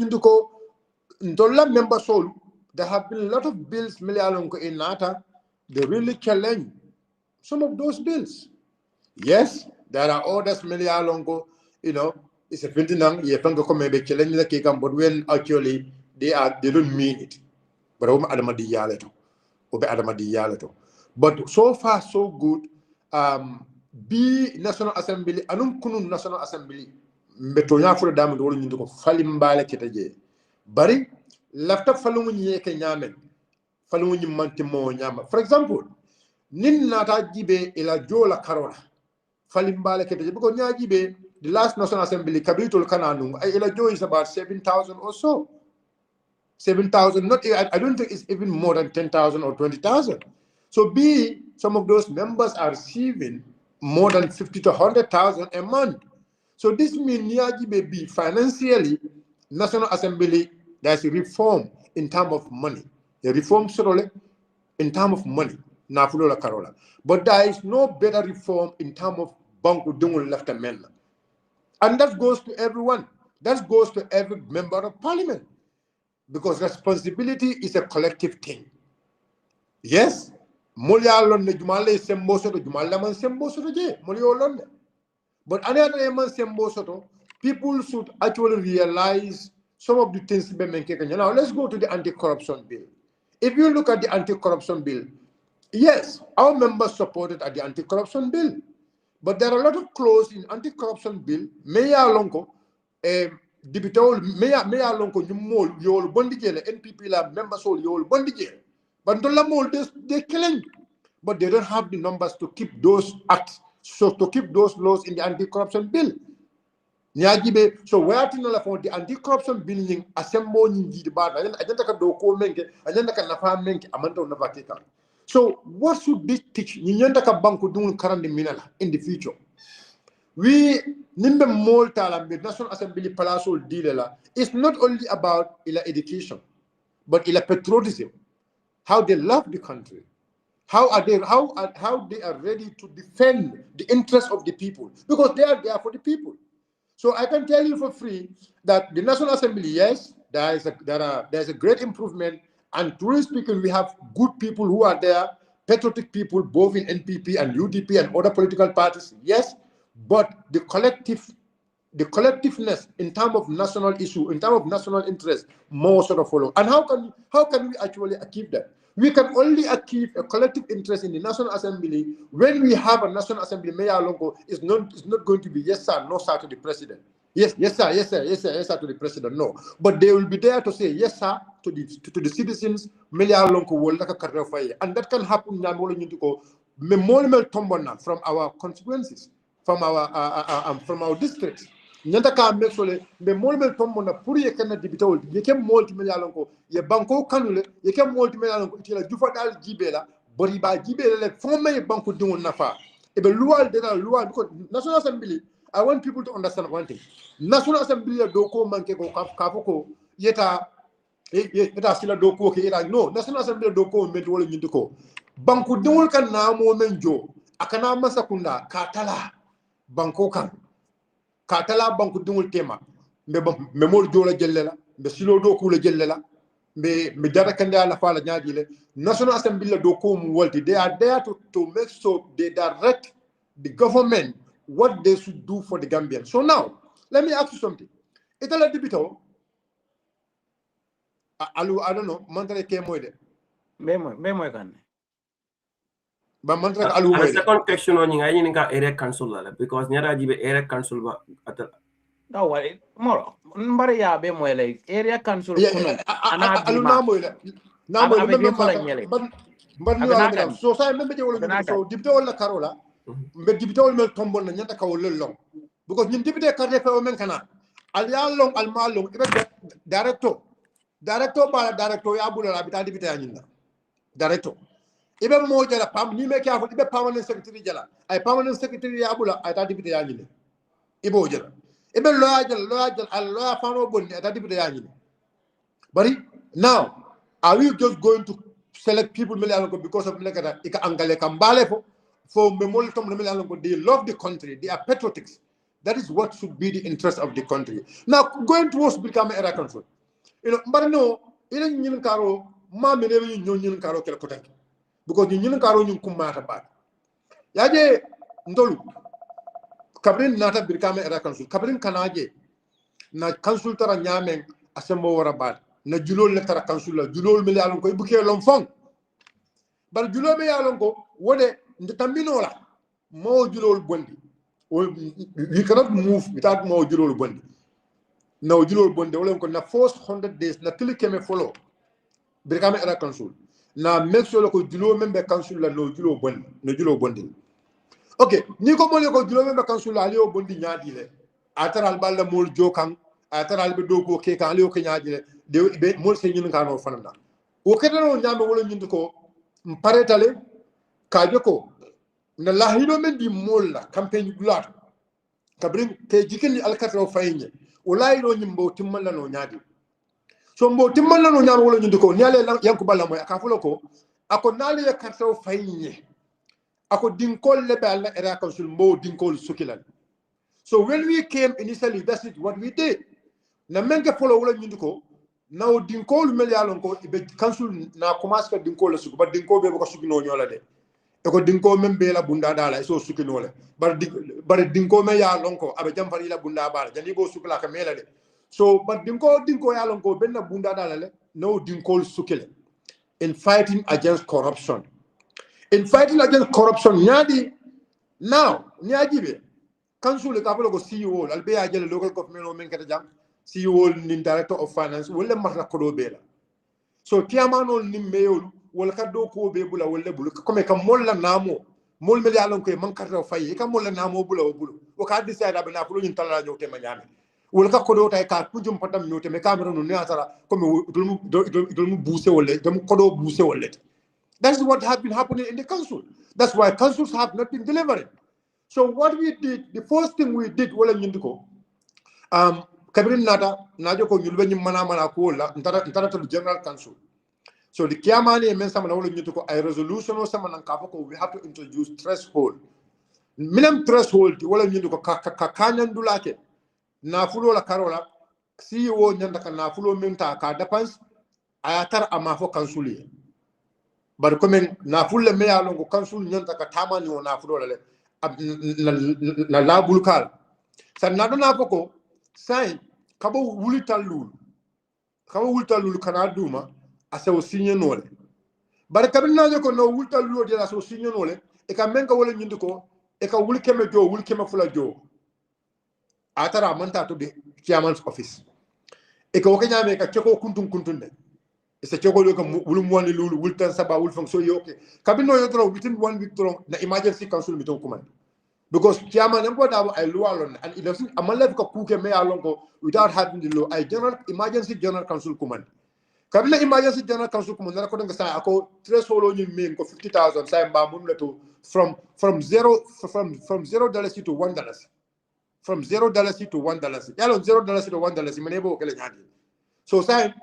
Ndola member soul, there have been a lot of bills melia lonko in Nata. They really challenge some of those bills. Yes, there are others melia lonko. It's a fintinang, you can go maybe challenge the cake, but when actually they don't mean it. But but so far so good. Be National Assembly, anum kunun National Assembly, Metoya for the dam rolling into Falimbala Ketaje. Bari, left up following ye kenyamen, following Mantimo Yama. For example, Nin Nata Gibe ila Jola Carola. Falimbala Ketaje, because Nyagibe, the last National Assembly, Kabitul Kananum, ila Joe is about 7,000 or so. 7,000, not I don't think it's even more than 10,000 or 20,000. So some of those members are receiving more than 50 to 100,000 a month. So this means Niaji financially, National Assembly, there's a reform in terms of money. A reform in terms of money. Nafulola Karola. But there is no better reform in terms of Banku Dungu left amendment. And that goes to everyone. That goes to every member of parliament. because responsibility is a collective thing. Yes, Mulyalon ne Jumale Sembo Soto, Jumalaman Sembo Soto, Mulyolon. But another man Sembo Soto, people should actually realize some of the things. Now, let's go to the anti-corruption bill. If you look at the anti-corruption bill, yes, our members supported at the anti-corruption bill. But there are a lot of clauses in anti-corruption bill. Meya Lonko, Dibitol, Meya Lonko, Yumol, Yol Bondigel, NPP la members all Yol Bondigel. But they're killing. But they don't have the numbers to keep those acts, so to keep those laws in the anti-corruption bill. So where to for the anti-corruption bill assemble in the bar, I don't do call menke, I don't nafa menke, amando navakeka. So what should this teach? Nyandaka banku dun karandi minala in the future. We nimbe molta la National Assembly Palace deal. It's not only about ila education, but ila patriotism. How they love the country, how they are ready to defend the interests of the people, because they are there for the people. So I can tell you for free that the National Assembly, yes, there's a great improvement, and truly speaking, we have good people who are there, patriotic people, both in NPP and UDP and other political parties, yes, but the collectiveness in terms of national issue, in terms of national interest, more sort of follow. And how can we actually achieve that? We can only achieve a collective interest in the National Assembly when we have a National Assembly Mayor logo. It's not going to be yes sir, no sir to the president. Yes sir, yes sir, yes sir, yes sir to the president. No, but they will be there to say yes sir to the citizens. Mayor logo will like a career fire, and that can happen from our constituencies, from our districts. Nyanta ka make sure be molmel tombo na pour ye kana dibitol ye ke multimillion ko ye banko kanule ye ke multimillion ko tila jufa dal jibela bori ba jibela le fon may banko dum nafa e be luwal de la loi because National Assembly. I want people to understand one thing. National Assembly do ko manke ko kafoko yeta sila do ko ke ira no National Assembly do ko men wala nyindi ko banko dum kan na mo men jo akana masakunda katala banko kan katala banku dungul tema me mol jola jellela be silo do kula jellela me dara kanda la fala nyaadile National Assembly do ko mu walti. They are there to make sure they direct the government what they should do for the Gambians. So now let me ask you something. Itala dibito I don't know mantare ke moyde me kan ba mantare alu moyde. The second question on ngai ni ka area council la because nyara jibe area council ba ata no wari moro mbare ya be moy lay area council kuno ana alu na moyde na moyde be ban ni wala ngam so say membe wala ngi so dibito wala karola mbe dibito wala mel tombon na nyanta ka wala long because ñun dibité carte fe o men kana al ya long al ma long ibe director bala director ya bula la bita dibité ya ñinda director ibe mo jala pam ni me ka fo ibe permanent secretary jala ay permanent secretary ya bula ay ta dibité ya ñinde ibo jala ibe loya jala al loya fano bonni ay ta dibité ya ñinde bari now are we just going to select people because of lekata ika angale kambale for memol tom they love the country, they are patriotic. That is what should be the interest of the country. Now going towards become era council, but no ila ñin karo ma me ne ñin karo kel ko tank because ñin karo ñun kumata ba yaje ndolu kabrin nata become era council kabrin kanaje na council tara ñamen asembo wara ba na julol le tara council la julol me yalon ko ibuke lom fong bar julol me yalon ko wode ndambino la mo julol bondi we cannot move without mo julol bondi no julol bondi wala ko na first 100 days na tili keme follow become era council na make sure ko julol membe council la no julol bondi okay ni ko mo le ko julol membe council la aliyo bondi nyaadi le ataral balla mol jokang ataral be dogo ke kan aliyo ke nyaadi le de be mol se ñin kano fanana o kedano ñambe wala ñindi ko mparetale kaje ko na lahido men di mol la campagne gulat kabrin ke jikini alkatro fayne o layro ñimbo timmalla no ñaadi so mbo timmalla no ñaama wala ñindi ko ñale yanku balla moy aka fulo ko ako nali ya katro fayne ako dinkol le balla era council mbo dinkol sukilan. So when we came initially, that's it what we did na menke follow wala ñindi ko now dinko lu mel yalon ko be council na commence ka dinko la suku ba dinko be ko suki no nyola de e ko dinko mem be la bunda dala so suki no le bar dinko me yalon ko abe jam fari la bunda bala jani bo suki la ka mela de so but dinko yalon ko benna bunda dala le no dinko suki le in fighting against corruption nyadi now nyadi be council le ka ko CEO al be ya jele local government o men kata jam CEO ni director of finance wala marla kodo bela so tiamano ni meyol wala kaddo ko be bula wala bulu comme kam molla namo mol me yalon ko man karta fay kam molla namo bula bulu o ka decide abna ko ni talla nyote ma nyame wala ka kodo tay ka pujum patam nyote me camera no neatara comme dulmu bousé wala dum kodo bousé wala that's what has been happening in the council. That's why councils have not been delivering. So what we did, the first thing we did wala nyindiko kabirin nada najo ko nyulbe nyim mana ko la ntara to general council. So the kiamani men sama wala nyindiko a resolution or sama nan ko we have to introduce threshold. Minimum threshold wala nyindiko ka kanyan dulake na fulo la karola CEO nyanda ka na fulo minta ka depends ayatar amafo council bar comme na fulle me ya longo council nyanta ka tamani o na fulo le na labul kal san na na ko sai kabo wulital lul kana duma asaw signé nole bar kabin na ko no wultal lul de asaw signé nole e ka men ka wala nyindi ko e ka wul keme fula jo atara manta to de chairman's office e ko nyame ka ceko kuntun de c'est choko lo kam wul mwani lulu wul tan saba wul fonction yoke kabino yotro within 1 week tro na emergency council meeting command because chairman embo da ay loi lon and it doesn't amala ko kuke me alon ko without having the law ay emergency general council command kabila emergency general council command na ko nga sa ako threshold ni men ko 50,000 sa mba mun leto from $0 to $1 from $0 to $1 yalo $0 to $1 manebo kele nyadi so sai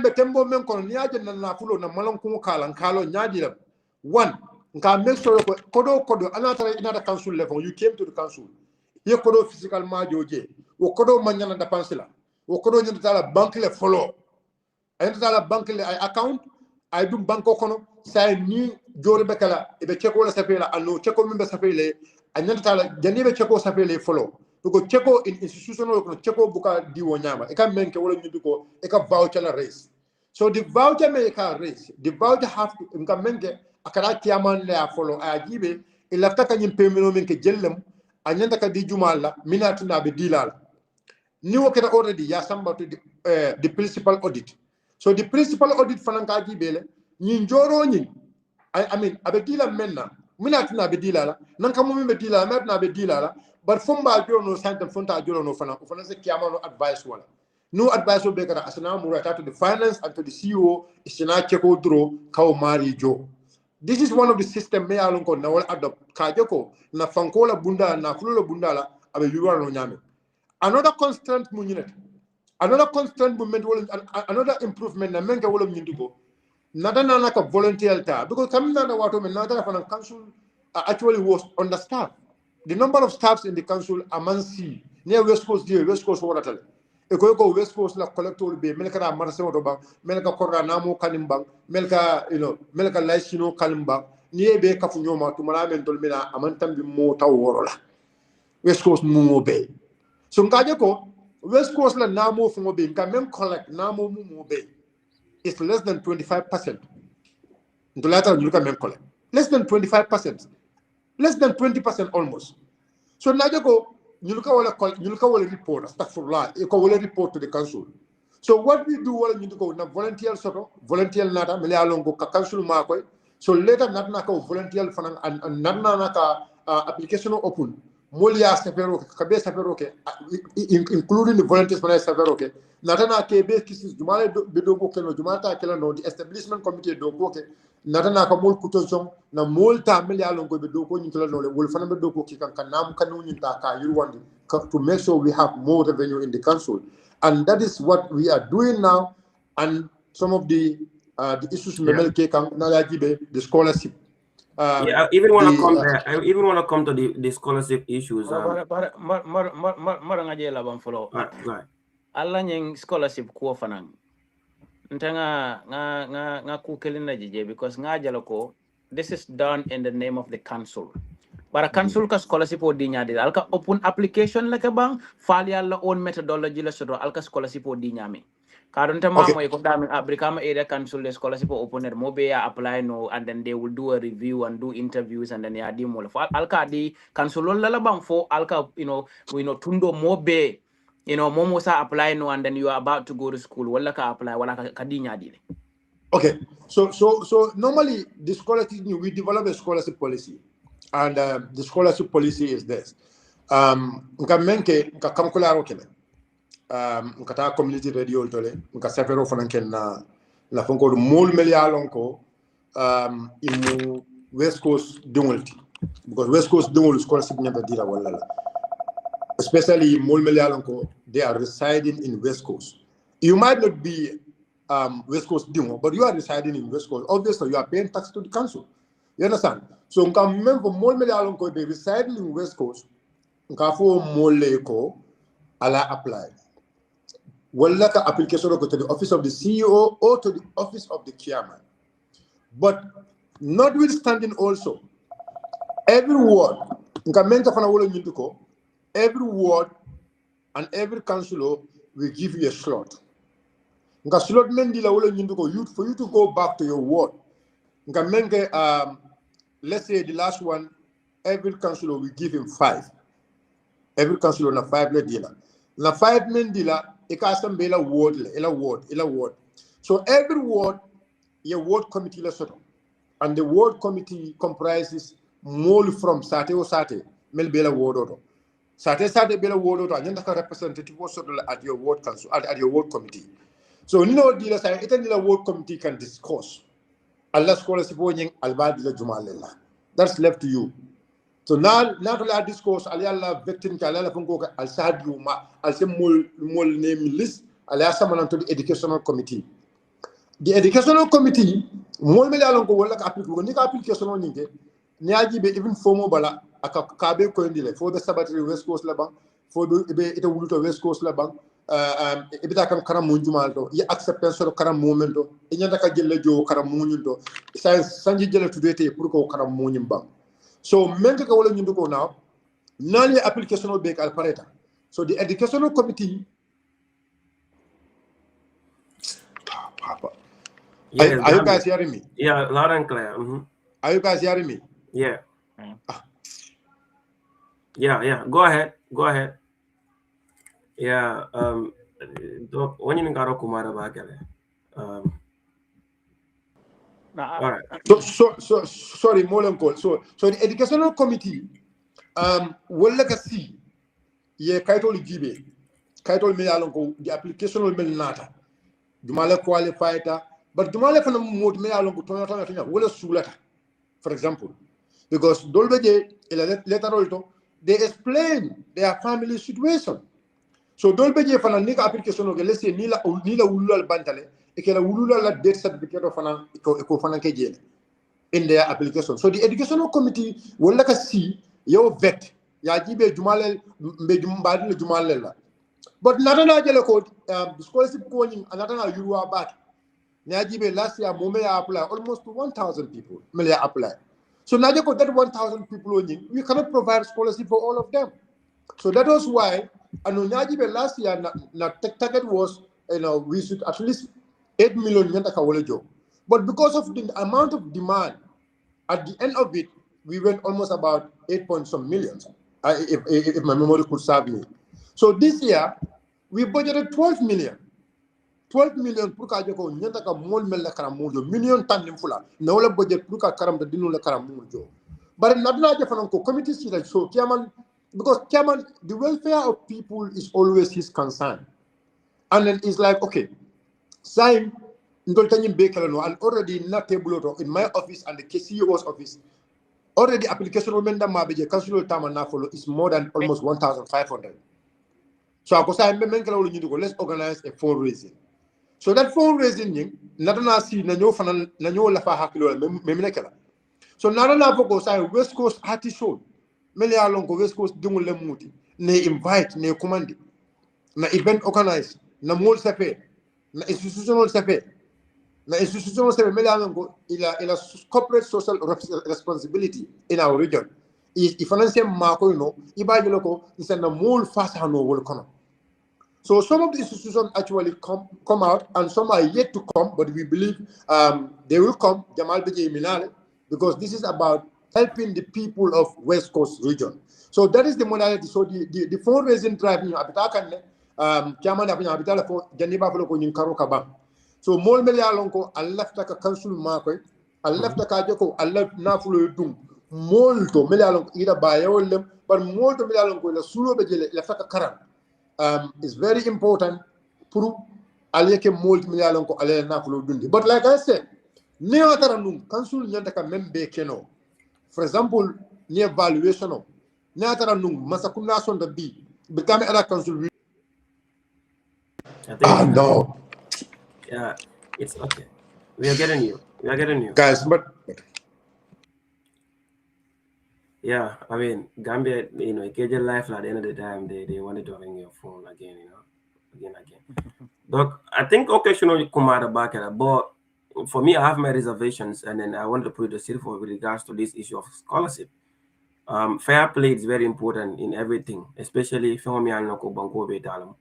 be tembo men kono nyaaje na fulo na malon ko kalo nyaaji la one nka make sure ko kodo anata inata council level you came to the council ye kodo physical ma joje o kodo manyana da pansila o kodo nyata tala bank le follow ayata tala bank le ay account ay dum banko kono sai ni jore be kala e be cheko la sapela anno cheko membe sapele anyata tala janibe cheko sapele follow because cheko in institutional ko cheko buka diwo nyama e kam men ke wala nyudu ko e ka voucher la race so the voucher me ka race the voucher have to ngam men ke akara kiaman la follow a jibe e lafta ka nyim pemino men ke jellem anyanta ka di jumala minatina be dilala ni wo keta already ya samba to the principal audit so the principal audit fanan ka jibe le nyin joro nyin I mean abe dila menna minatina be dilala nan kam mo be dilala minatina be dilala but fumba jono santam funta jono fana se kiama no advice wala no advice will be kara asana mu to the finance and to the CEO isina cheko dro kaw mari jo this is one of the system me alon ko na wala adopt ka joko na fankola bunda na fulo bunda la abe yuwa no nyame another constant mu nyine another constant movement wala another improvement na menga wala nyindigo nada na ka volunteer ta because kamna na wato men nada fana council actually was understaffed. The number of staffs in the council amansi near West Coast waratal e ko West Coast la collector be melka marse wodo ba melka korra namo kanimbang melka melka laisino kanimbang ni be kafu nyoma to mala men dol mina amantam bi mo taw worola West Coast mo be so ngaje ko West Coast la namo fu mo be ka même collect namo mo be it's less than 25% ndolata ñu ka même collect less than 25%. Less than 20% almost. So now you go, you look at report, astaghfirullah, you will report to the council. So what we do, well, you go na volunteer nada, mele alongo ka council makoi. So later not naka volunteer fanang and not naka application open. Molia severo, kabe severo ke, including the volunteers for severo ke. Natana kebe kisis jumale bedogo ke no jumata kela no the establishment committee dogo ke. Natana ka mol kutonson na mol ta melia longo bedogo ni kela no le wol fana bedogo ki kan kanam kanu ni ta ka yurwandi to make sure we have more revenue in the council, and that is what we are doing now. And some of the issues memel ke kan na yajibe the scholarship. I even want to come there. I even want to come to the scholarship issues. Maranga je labam follow. Allah nyeng scholarship ko fanang. nga kukelin na jije because nga jaloko this is done in the name of the council. Bara council ka scholarship o di nyadi alka open application la ka bang fali alla own methodology la sodo alka scholarship o di nyami. Karon ta mamo ko dami Abrikama area council the scholarship o open mo be ya apply no and then they will do a review and do interviews and then ya di mo alka di council la bang for alka tundo mo be momo sa apply no and then you are about to go to school wala ka apply wala ka di nyadi. Okay, so normally the scholarship we develop a scholarship policy, and the scholarship policy is this. Nka menke nka kamkularo kele. Nka ta community radio tole nka sefero fananken na fonko mol melialonko imu West Coast dingolti because West Coast dingol scholarship nyanta dira wala especially mol melialonko they are residing in West Coast. You might not be West Coast Dingo, but you are residing in West Coast. Obviously, you are paying tax to the council. You understand? So, remember, more Alonko, they residing in West Coast. Nkafo moleko ala apply. Wala ka application to the office of the CEO or to the office of the chairman. But notwithstanding also, every ward, every ward and every councillor will give you a slot. For you to go back to your ward. Let's say the last one, every councillor will give him 5. Every councillor na 5 le dealer. Na 5 men dealer, ikasam bela ward le, ila ward. So every ward, your ward committee la soto. And the ward committee comprises more from Sate or Sate, mel bela ward oto. Sate bela ward oto, and then representative also at your ward council, at your ward committee. So no dealers say it and the ward committee can discuss. Allah scholarship warning albad la jumalela. That's left to you. So now la discourse Allah victim ka Allah fungo ka al sadu ma al semol name list Allah saman to the educational committee. The educational committee mol me alon ko wala ka applique ko ni ka application on ninge ni aji be even formo bala aka kabe ko ndile for the sabatary West Coast la bang for be ita wuluto West Coast la bang ibita kam karam munjumal to ya acceptance to karam momento e nyanda ka jelle jo karam munyundo sanji jelle to dete pour ko karam munyim bang. So menga ka wala nyundu ko now nali application o be al pareta. So the educational committee are you guys hearing me? Yeah, loud and clear. Are you guys hearing me? Yeah. Yeah. Go ahead. Yeah. When you got Kumara back, all right. So sorry, Molanko. So the educational committee will like see ye kaitol gibe kaitol me alonko the application will mel nata dumale qualified but dumale fana mod me alonko tona wala sulata for example because dolbeje letter also they explain their family situation. So dolbeje fana nika application okay let's say nila ulul bantale e kala ulul la death certificate fana ko fana ke jele in their application. So the educational committee will like see your vet ya jibe jumalel mbe jumbadi le jumalel la but natana jele ko scholarship ko ni natana yuwa back na jibe last year mome ya apply almost 1,000 people may apply. So now that 1,000 people we cannot provide scholarship for all of them. So that was why and last year target was we should at least 8 million yanta ka job. But because of the amount of demand at the end of it we went almost about 8 point some millions if my memory could serve me. So this year we budgeted 12 million pour ka joko nyanda ka mol mel la karam mo million tan nim fula na wala budget pour ka karam da dinu la karam mo jo but nadna jafanan ko committee si la so chairman because chairman the welfare of people is always his concern and then it's like okay sign ndol tanyim be kala no and already na table in my office and the CEO's office already application remenda ma be je council tama na follow is more than almost 1,500. So I say men kala wolu nyugo let's organize a fundraising. So that fundraising nadana si nanyo fana nanyo la fa hakilo memene kala. So nadana foko say West Coast artist show mele alon ko West Coast dingul le muti ne invite ne command na event organize na mall safe na institutional safe na institution se me la ngo ila corporate social responsibility in our region i finance ma ko no ibaji loko isana mul fasa no wol kono. So some of the institutions actually come out, and some are yet to come, but we believe they will come, Jamal Beji Minale, because this is about helping the people of West Coast region. So that is the modality. So the fundraising drive, chairman of for Janiba Karo Kabam. So Mol Melialonko, I left like a council market, I left the Kajako, I left Nafulo Dum, Molto Melialonko, either by all them, but Molto Melialonko, the Sulu Bejele, left like a Karan. It's very important pour aleke multi-million ko ale na fulo dundi. But like I said, ne atara num council nyanta ka membe keno. For example, ne evaluation of ne atara num masakuna son da bi become other council. No. Yeah, it's okay. We are getting you. We are getting you. Guys, but yeah, I mean, Gambia, you know, KJ Life at the end of the time, they wanted to ring your phone again, you know, again. Doc, I think occasionally come out back at but for me, I have my reservations, and then I want to put the city for with regards to this issue of scholarship. Fair play is very important in everything, especially if you're banko be dalam.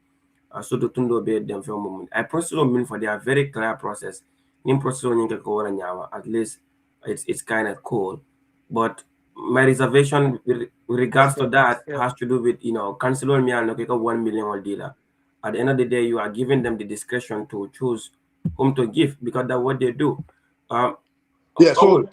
So to tundo be them film. I personally mean for their very clear process. In process at least it's kind of cool, but my reservation with regards to that has to do with councilor me and 1 million or dealer. At the end of the day, you are giving them the discretion to choose whom to give because that's what they do. yeah, so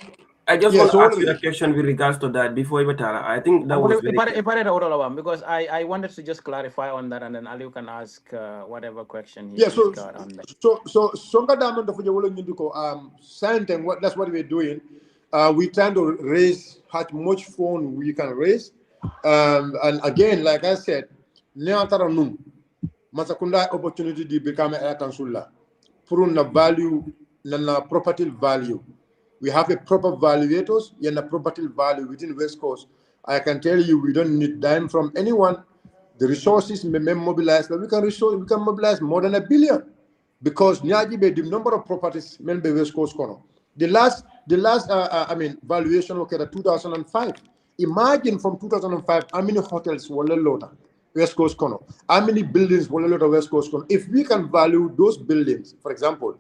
I just want to ask you a question with regards to that before we tell. I think that was very because I wanted to just clarify on that, and then Ali can ask whatever question he's got on that. So Songa Diamond of that's what we're doing. We trying to raise how much fund we can raise. And again, like I said, Neantaranum, Masakunda opportunity to become a consular. Purun na value, na property value. We have a proper valuators and a property value within West Coast. I can tell you, we don't need dime from anyone. The resources may be mobilized, but we can mobilize more than $1 billion because the number of properties may be West Coast corner. The last valuation okay, 2005. Imagine from 2005 how many hotels were loaded West Coast corner, how many buildings were loaded West Coast corner. If we can value those buildings, for example,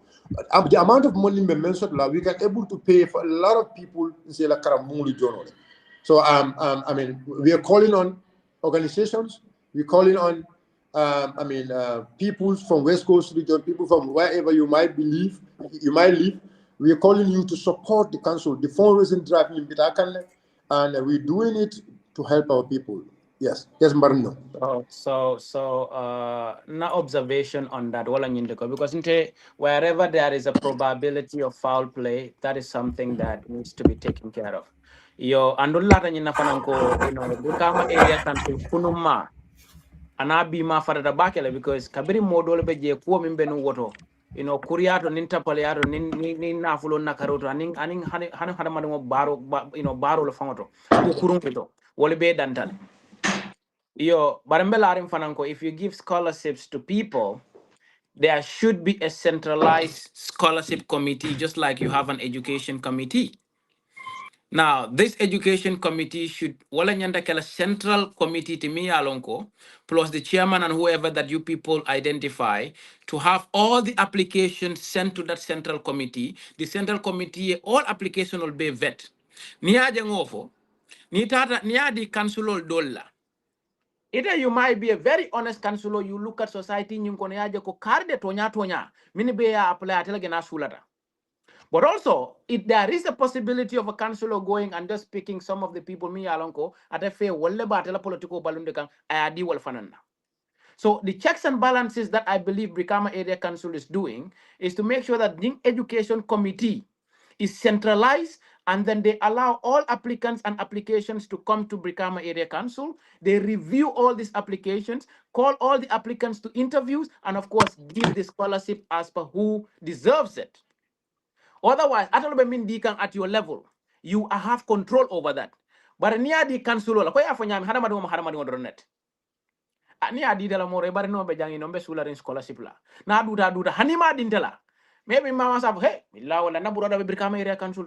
the amount of money we mentioned, we can able to pay for a lot of people in say like Karamuli Journal. So we are calling on organizations. We're calling on people from West Coast region, people from wherever you might live. We are calling you to support the council, the fundraising drive in Bitakan, and we're doing it to help our people. Yes, Marino. No observation on that because wherever there is a probability of foul play, that is something that needs to be taken care of. Yo andulla nyina fananko Bukama area council kunuma anabi ma farada bakele because kabiri modole be je ko min benu woto kuriyato nin tapaleyato nin nafulo nakaroto anin hana madamo baro baro lo fangoto ko kurunto wole be dantal yo barambelarim fananko if you give scholarships to people there should be a centralized scholarship committee just like you have an education committee. Now, this education committee should wala nyanda kala central committee timi alonko plus the chairman and whoever that you people identify to have all the applications sent to that central committee. The central committee all application will be vet. Niaje ngofo ni tata niadi councilor dolla. Either you might be a very honest councilor, you look at society nyunkoneaje ko karde tonya mini be ya apply atela gena sulata. But also, if there is a possibility of a councillor going and just picking some of the people, me alonko, at a fair political balloon ayadi wal fanana. So the checks and balances that I believe Brikama Area Council is doing is to make sure that the education committee is centralized and then they allow all applicants and applications to come to Brikama Area Council. They review all these applications, call all the applicants to interviews, and of course, give the scholarship as per who deserves it. Otherwise, at your level, you have control over that. But near the council, la koya fanya hadamadu dronet. Ni adi dela more bare no be jangi no be scholarship la. Na duta hanima dintela. maybe mama sabu hey la wala na buroda be Brikama area council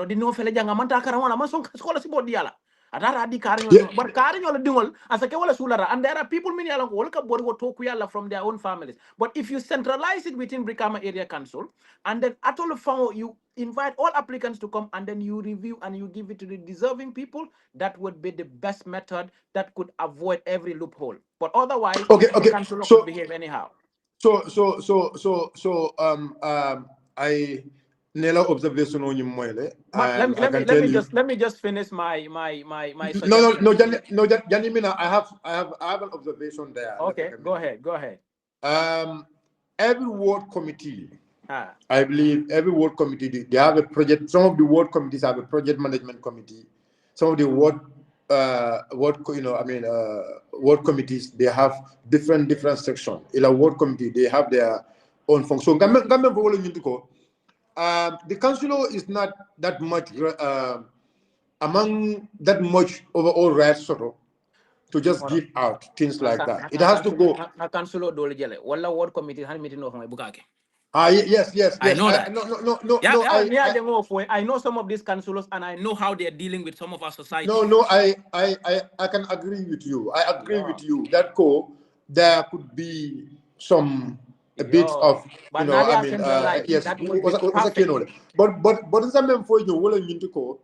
di no fele janga man takara wala man son skola si bodi yala atara di kariñol Yeah. but kariñol dingol asake wala sulara and there are people many yala wala ka bodi wo toku yala from their own families but if you centralize it within Brikama area council and then at all you invite all applicants to come and then you review and you give it to the deserving people, that would be the best method that could avoid every loophole. But otherwise Okay, the okay. councillor could So behave anyhow. I Nela observation on you But let me I let me can let tell me you. just let me just finish my No, suggestion. Janimina, I have an observation there. Okay, go ahead, go ahead. Every ward committee, Ah, I believe every ward committee, they have a project. Some of the ward committees have a project management committee. Some of the ward ward committees, they have different sections. In a ward committee, they have their own function. The councillor is not that much among that much overall rights sort of to just hold on. give out things like that. It Na has to go. councillor dole jele. Wala ward committee han meeting of my bukake. Yes. I know that. Yeah, No. yeah, I know some of these councillors and I know how they are dealing with some of our society. No. I can agree with you. I agree Yeah. with you that there could be some a bit Yo. of But now they are centralized. yes. That would be Was perfect. but it's a mem for you.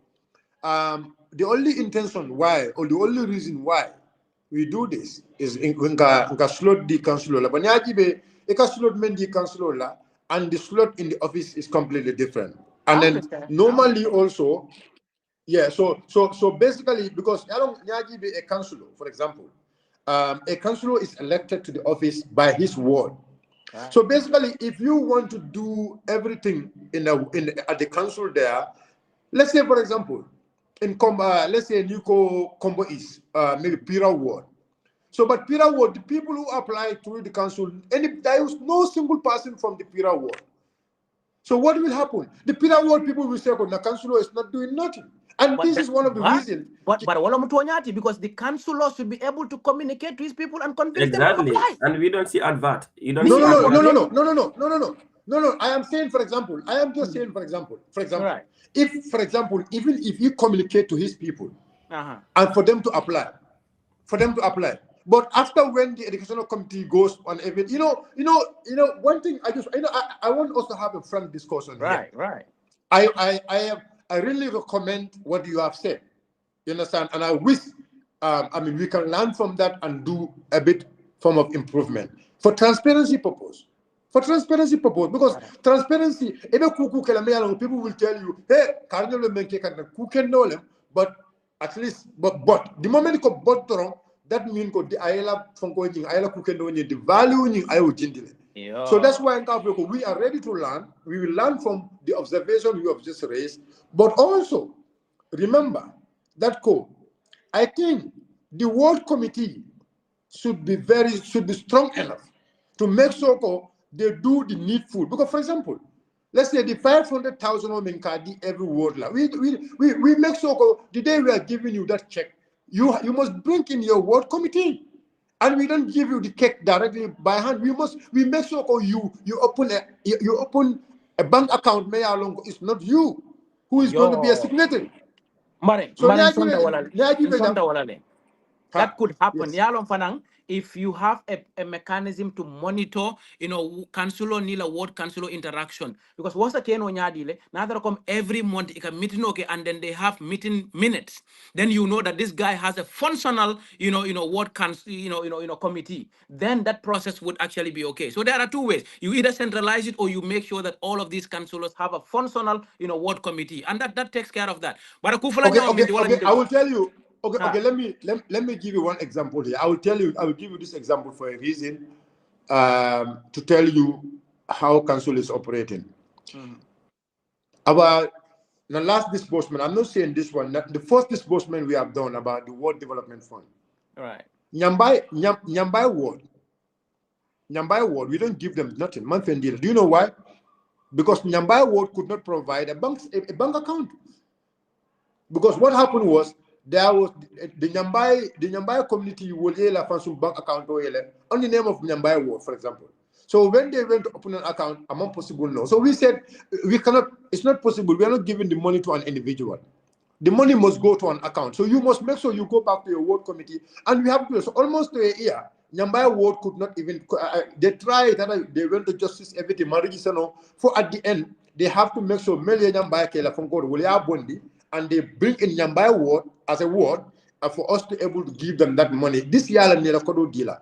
The only intention why or the only reason why we do this is in slot the councillor la banyaji be e ka slot men the councillor la and the slot in the office is completely different and I then understand. normally also so basically because nyaji be a councillor for example a councillor is elected to the office by his ward. Right. So basically if you want to do everything at the council there, let's say for example let's say Nuko Combo is maybe Pira Ward. So, but Pira Ward, the people who apply to the council, there is no single person from the Pira Ward. So, what will happen? The Pira Ward people will say, "Oh, the councillor is not doing nothing," and But this is one of the reasons. wala mtuonyati because the councillor should be able to communicate to his people and convince them to Exactly. apply. And we don't see advert. You don't No, see no, no, no, advert. no, no, no, no, no, no, no, no, no, no. I am saying, for example, Right. if, for example, even if you communicate to his people Uh-huh. and for them to apply. But after when the educational committee goes on event, one thing I want us to have a frank discussion here. Right. I really recommend what you have said. You understand? And I wish we can learn from that and do a bit form of improvement for transparency purpose. Because transparency, people will tell you, hey, but at least, but the moment you go but that means the ayala the value ayo. So that's why we are ready to learn. We will learn from the observation you have just raised, but also remember that I think the World Committee should be strong enough to make sure they do the needful. Because, for example, let's say the 500,000 women kadi every word. We make sure the day we are giving you that check, you must bring in your World Committee. And we don't give you the check directly by hand. We make sure you open a bank account. It's not you who is going to be a signatory. So that could happen. Yes. Yalom fanang, if you have a mechanism to monitor, councillor nila ward councillor interaction. Because once a keno nyadile, neither come every month, it can meeting okay, and then they have meeting minutes. Then you know that this guy has a functional, ward council, committee. Then that process would actually be okay. So there are two ways. You either centralize it or you make sure that all of these councillors have a functional, ward committee, and that takes care of that. But Okay. I will tell you. Okay. Let me give you one example here. I will give you this example for a reason, to tell you how council is operating. About the last disbursement, I'm not saying this one. The first disbursement we have done about the World Development Fund. Right. Nyambai Ward, we don't give them nothing. Month and deal. Do you know why? Because Nyambai Ward could not provide a bank account. Because what happened was there was the Nyambai community will have a bank account on the name of Nyambai Ward, for example. So when they went to open an account, among possible no. So we said we cannot. It's not possible. We are not giving the money to an individual. The money must go to an account. So you must make sure you go back to your ward committee, and we have to. So almost a year, Nyambaya ward could not even. They tried. They went to justice everything. For at the end, they have to make sure Melia Nyambaya Kela from God will bondi, and they bring in Nyambaya ward as a ward. For us to able to give them that money. This year, dealer.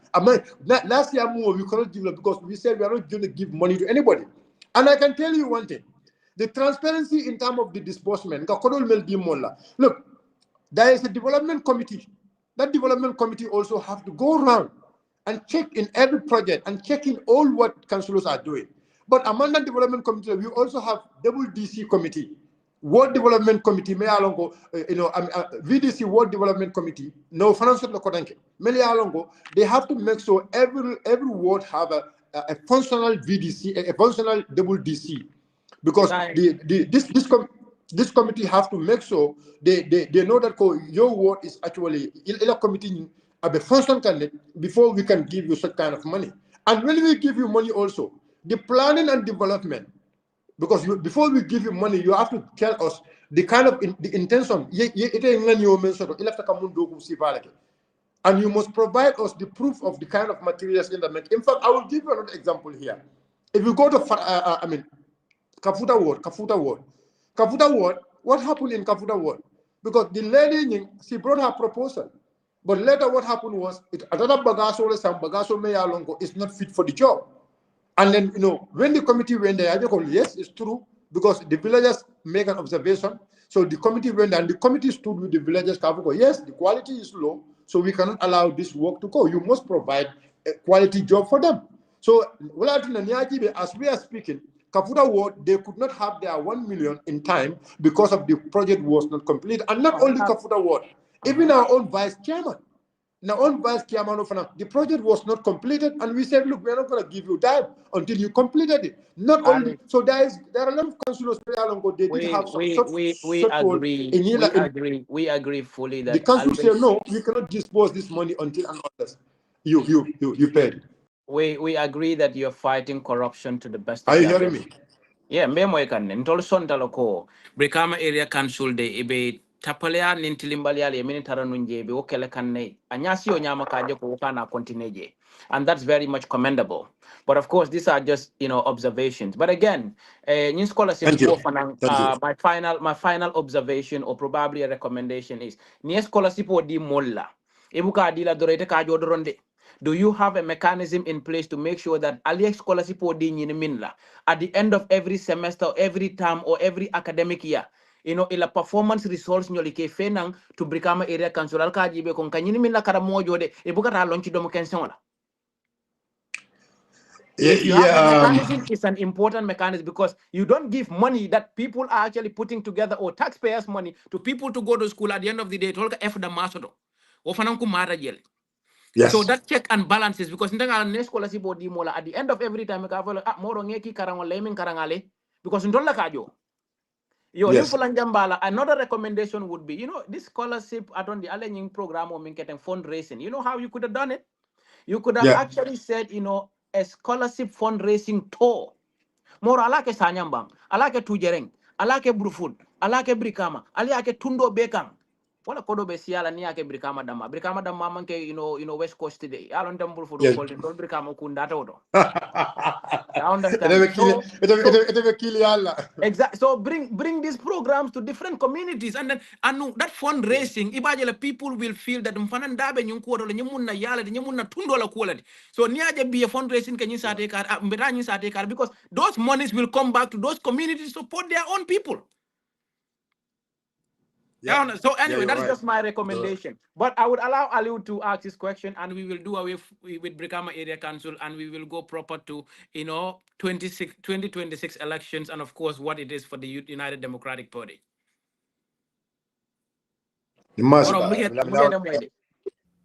Last year, we cannot give them because we said we are not going to give money to anybody. And I can tell you one thing. The transparency in terms of the disbursement. Look, there is a development committee. That development committee also have to go around and check in every project and check in all what councillors are doing. But among that development committee, we also have WDC committee. Ward Development Committee, VDC Ward Development Committee, no financial kodanke. They have to make sure every ward have a functional VDC, a functional WDC, because this committee have to make sure they know that your ward is actually a committee a function candidate before we can give you such kind of money. And when we give you money also, the planning and development. Because before we give you money, you have to tell us the kind of the intention. And you must provide us the proof of the kind of materials in the make. In fact, I will give you another example here. If you go to, Kafuta Ward, what happened in Kafuta Ward? Because the lady, she brought her proposal. But later what happened was, another Bagaso Meyalongo is not fit for the job. And then, when the committee went there, I just called, yes, it's true, because the villagers make an observation. So the committee went there, and the committee stood with the villagers. Yes, the quality is low, so we cannot allow this work to go. You must provide a quality job for them. So, as we are speaking, Kafuta Ward, they could not have their 1 million in time because of the project was not complete. And not only Kafuta Ward, even our own vice chairman. Now, on Vice Chairman of the project was not completed, and we said, look, we're not going to give you time until you completed it. Not only so, there are a lot of councillors. We agree fully that the council said no, we cannot dispose this money until and unless you paid. We agree that you're fighting corruption to the best of Are you your hearing ability. me? Yeah, mbemo ekan ntol sontalo ko Brikama area council de ibe tapalea nintilimbalia le mini taranunje be okele kanne anyasi o nyama kaje ko kana continue. And that's very much commendable. But of course these are just observations. But again, new scholarship Thank you. my final observation or probably a recommendation is new scholarship o di molla ibuka dila dorete kajo doronde. Do you have a mechanism in place to make sure that Alex scholarship or minla at the end of every semester, every term, or every academic year? Ila performance results nyoli ke fenang to become area council ka jibe kon kanyini minla kara mojo de e bukata launch domo kensola. If you have a mechanism, it's an important mechanism because you don't give money that people are actually putting together or taxpayers' money to people to go to school at the end of the day. Tolka F the masodo. Ofananku mara jel. Yes. So that check and balances because at the end of every time moro ngeki karangole min karangale because ndolla kajo. Yes. Another recommendation would be, this scholarship add-on the Allen program or getting fundraising. You know how you could have done it? You could have actually said, a scholarship fundraising tour. More alake sanyambang, alake tujereng, alake brufud, alake brikama, alake tundo bekang. Wala kodo be siala ni ake brikama dama manke west coast today alon temple for the call don't brikama kunda todo. I understand. Exactly. So bring these programs to different communities and then that fundraising ibajela people will feel that mfanan dabe nyunko do nyamunna yala nyamunna tundo la quality. So niaje be a fundraising can you sate kar mbeta sate kar because those monies will come back to those communities to support their own people. Yeah. So anyway, that's just my recommendation. But I would allow Aliu to ask his question, and we will do away with Brikama Area Council, and we will go proper to 2026 elections, and of course what it is for the United Democratic Party.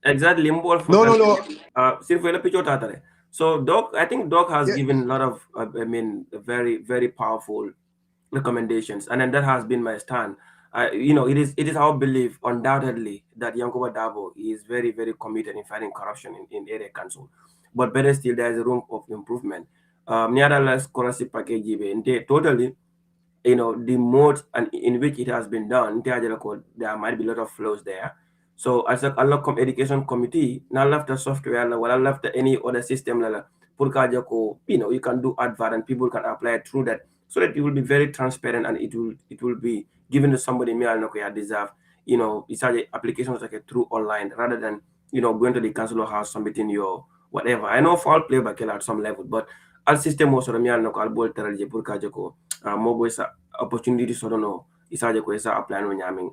Exactly. No. So Doc, I think Doc has given a lot of, very, very powerful recommendations, and then that has been my stand. It is our belief, undoubtedly, that Yankuba Dabo is very, very committed in fighting corruption in area council. but better still, there is a room of improvement. Near scholarship package, totally, the mode and in which it has been done, there might be a lot of flaws there. So as a education committee, now left the software, well, left any other system, you can do advert and people can apply it through that, so that it will be very transparent and it will be given to somebody may deserve, it's applications like through online rather than going to the council house submitting your whatever. I know foul play back at some level, but al system also me al al bol taraje pour ka ko mo sa opportunity so no isaje ko isa apply no nyaming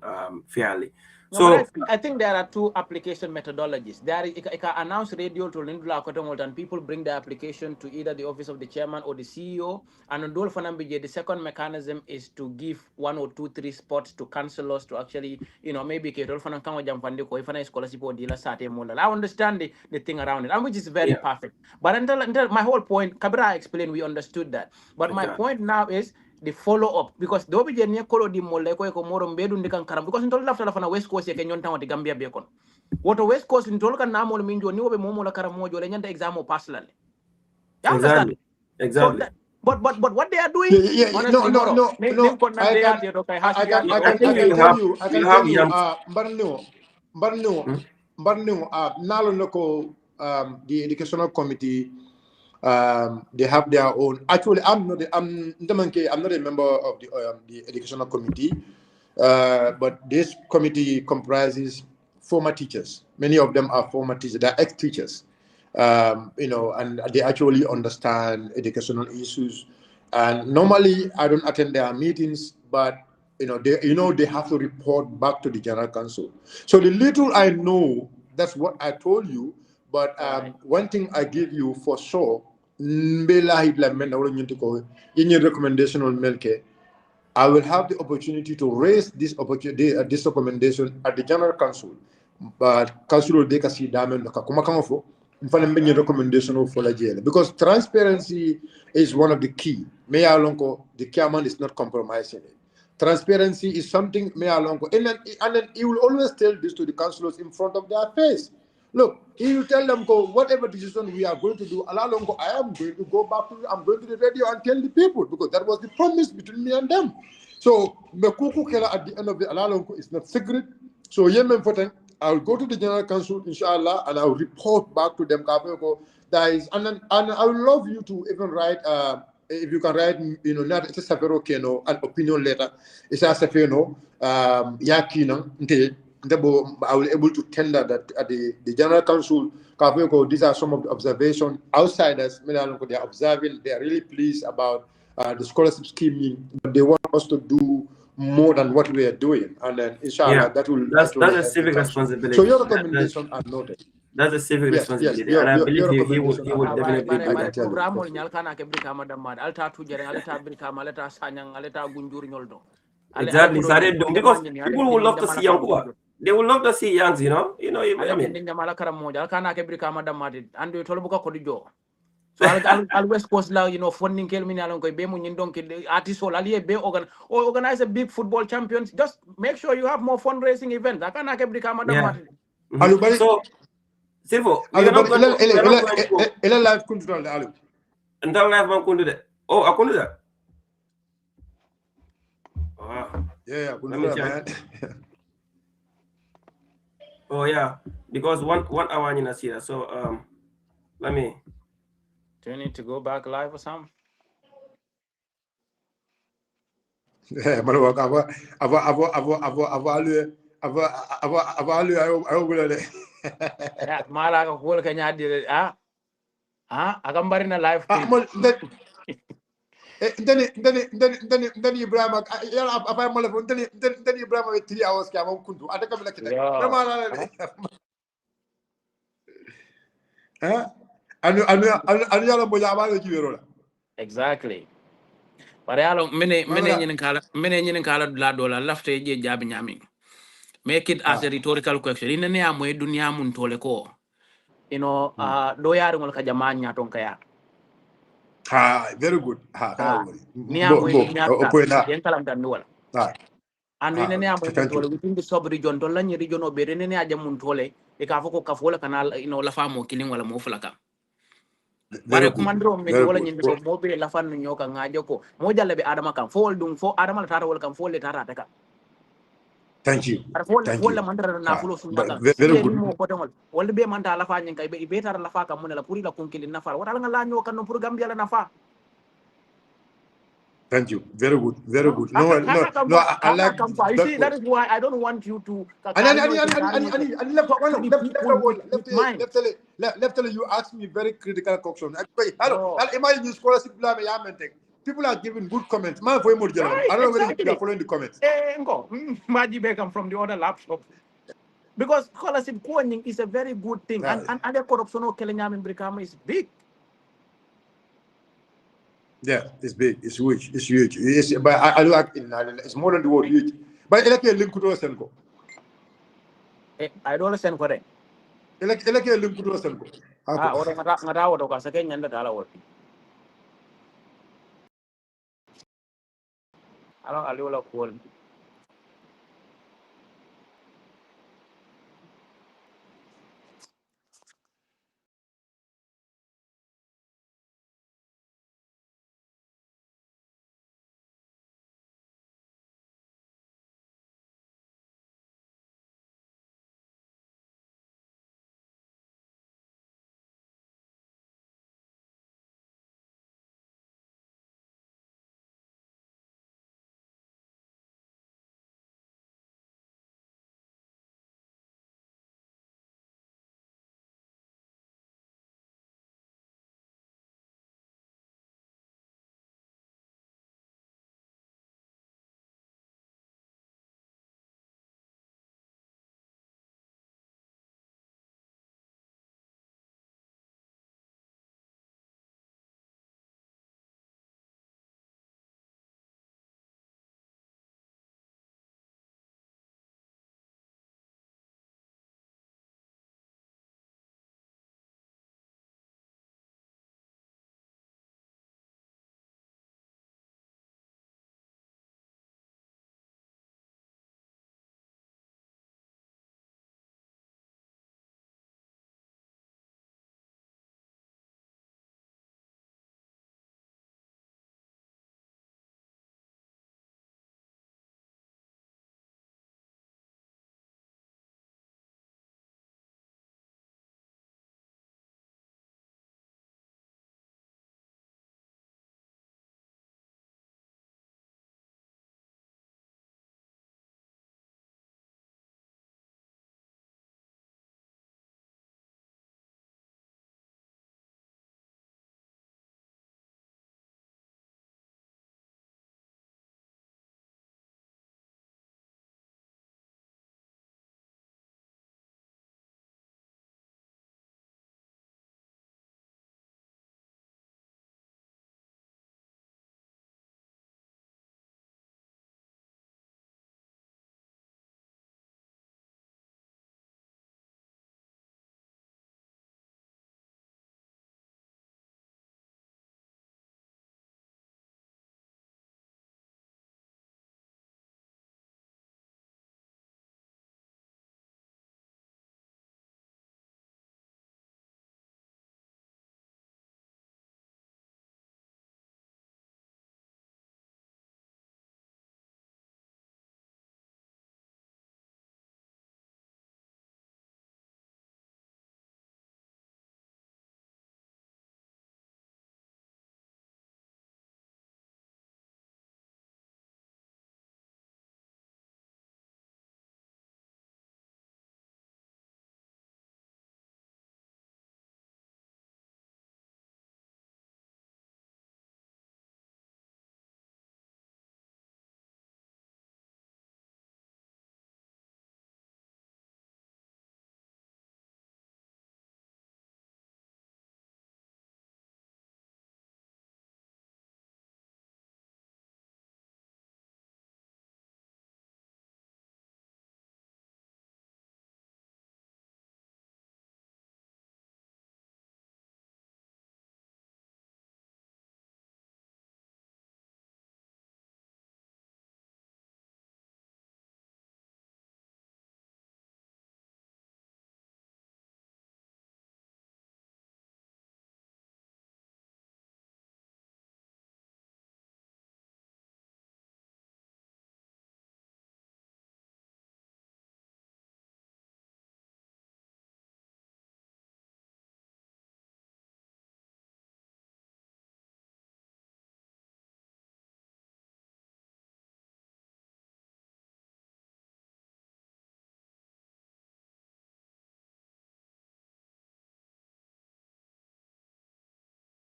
fairly. No, but So I think there are two application methodologies. There, it can announce radio to Lindula Kotomot, and people bring the application to either the office of the chairman or the CEO. And on Dol Fanambije, the second mechanism is to give 1 or 2, 3 spots to councillors to actually, maybe Kedol Fanankango Jamfandiko, if I scholarship or dealer Sate Munda. I understand the thing around it, and which is very yeah, perfect. But until my whole point, Kabra explained, we understood that. But my exactly. point now is the follow up, because do be jenya kolo di molle ko moro mbedu ndikan karam, because ntol lafta lafana West Coast ke nyon tawati Gambia be kon woto West Coast ntol kan namol minjo ni wobe momo la karam mojo le nyanta exam o pass la. You understand? Exactly. So Exactly. that, but what they are doing, honestly, No, moro no. I I think can you have tell you. young. Barno, Hmm? Nalo Noko, the educational committee. They have their own. Actually, I'm not a member of the educational committee, but this committee comprises former teachers. Many of them are former teachers. They're ex-teachers, and they actually understand educational issues. And normally, I don't attend their meetings, but they have to report back to the general council. So the little I know, that's what I told you. But one thing I give you for sure, recommendation on Melke, I will have the opportunity to raise this recommendation at the General Council. But Council will take a seat recommendation for la jail, because transparency is one of the key. The chairman is not compromising it. Transparency is something and then he will always tell this to the councillors in front of their face. Look, he will tell them, go, whatever decision we are going to do, I am going to go back I'm going to the radio and tell the people, because that was the promise between me and them. So, Mekuku Kela at the end of the Alalonko is not secret. So, Yemen Foten, I will go to the General Council, inshallah, and I will report back to them. And I would love you to even write, if you can write, not it's a an opinion letter. It's a Safeno, Yakina, I will able to tender that at the General Council. These are some of the observations. Outsiders, they are observing, they are really pleased about the scholarship scheme, but they want us to do more than what we are doing. And then, inshallah, that will That's actually a help civic the council. responsibility. So your recommendations are noted. That's a civic Yes, responsibility, your and I believe he recommendations would are definitely noted. do I that. can tell program you. ol nyal kana ke brika madamad alta tujere alta brika maleta sanyang aleta gunjur nyoldo ale Exactly, ko do Sare, because people would love to see young Kuba. They would love to see youngs, I ale mean. bindin jamala karam moja kana ke brika madamad andu tolbu ko dijo. So I'll West Coast la, funding kel min alon ko be mun ndon ke artist ol ali be organize a big football champions. Just make sure you have more fundraising events. Akana ke brika Yeah. madamad. So, Silvo, we are not going to live control the until live man could do that. Oh, I could do that. Yeah, Let me check. Oh yeah, because one hour in a series. So let me. Do you need to go back live or something? Yeah, Ya, mala ka kul kanya di akan bari na live then Ibrahim yala apa mo lefo then Ibrahim with 3 hours kaya mo kuntu ada kabila kita anu yala mo yaba le kiwero la exactly pare yalo mene nyinin kala la dola lafte je jabi nyami make it as a rhetorical question ina ne amoy dunya mun tole ko do yari ngol ka jamanya ton kaya very good ni amoy dunya ta yen kalam tan wala andu ina ne amoy mun tole within the sub region don la region o be ne aja mun tole e ka foko ka fola kanal la famo kilin wala mo fulaka bare Very good. kumandro men Very wala good. nyindo mo be la fan nyoka ngajo ko mo jalle be adama kan fo dum fo adama la tara wala kan fo le tara ta ka Thank you. ar fo Thank wala you. mandara na fulo sun But daga very ye ni good. mo ko dongol wala be manta la fa nyin kay be tara la fa ka mun la puri la kun kilin nafa wala nga la nyoka no pour gambia la nafa Thank you. Very good. Very no good. No, no, no. I aka like kam fa you that see that point. is why I don't want you to And then, carry yourself carry yourself left talk one to the left people with mind you asked me very critical question. Hello, no imagine you scholarship blah me maintain. People are giving good comments. Man for more general. right I don't know whether you are exactly following the comments. Ngo, Maji Beckham from the other laptop. Because scholarship coining is a very good thing. Yeah, And the corruption of Kenya in Brikama is big. yeah, it's big, it's huge, it's huge. But I do like it's more than the word huge. But I like a link to Senko. I don't understand correct. I like a link to Senko. Ah, or ngata wato ka sake nyanda tala wot. Alo ali wala cool.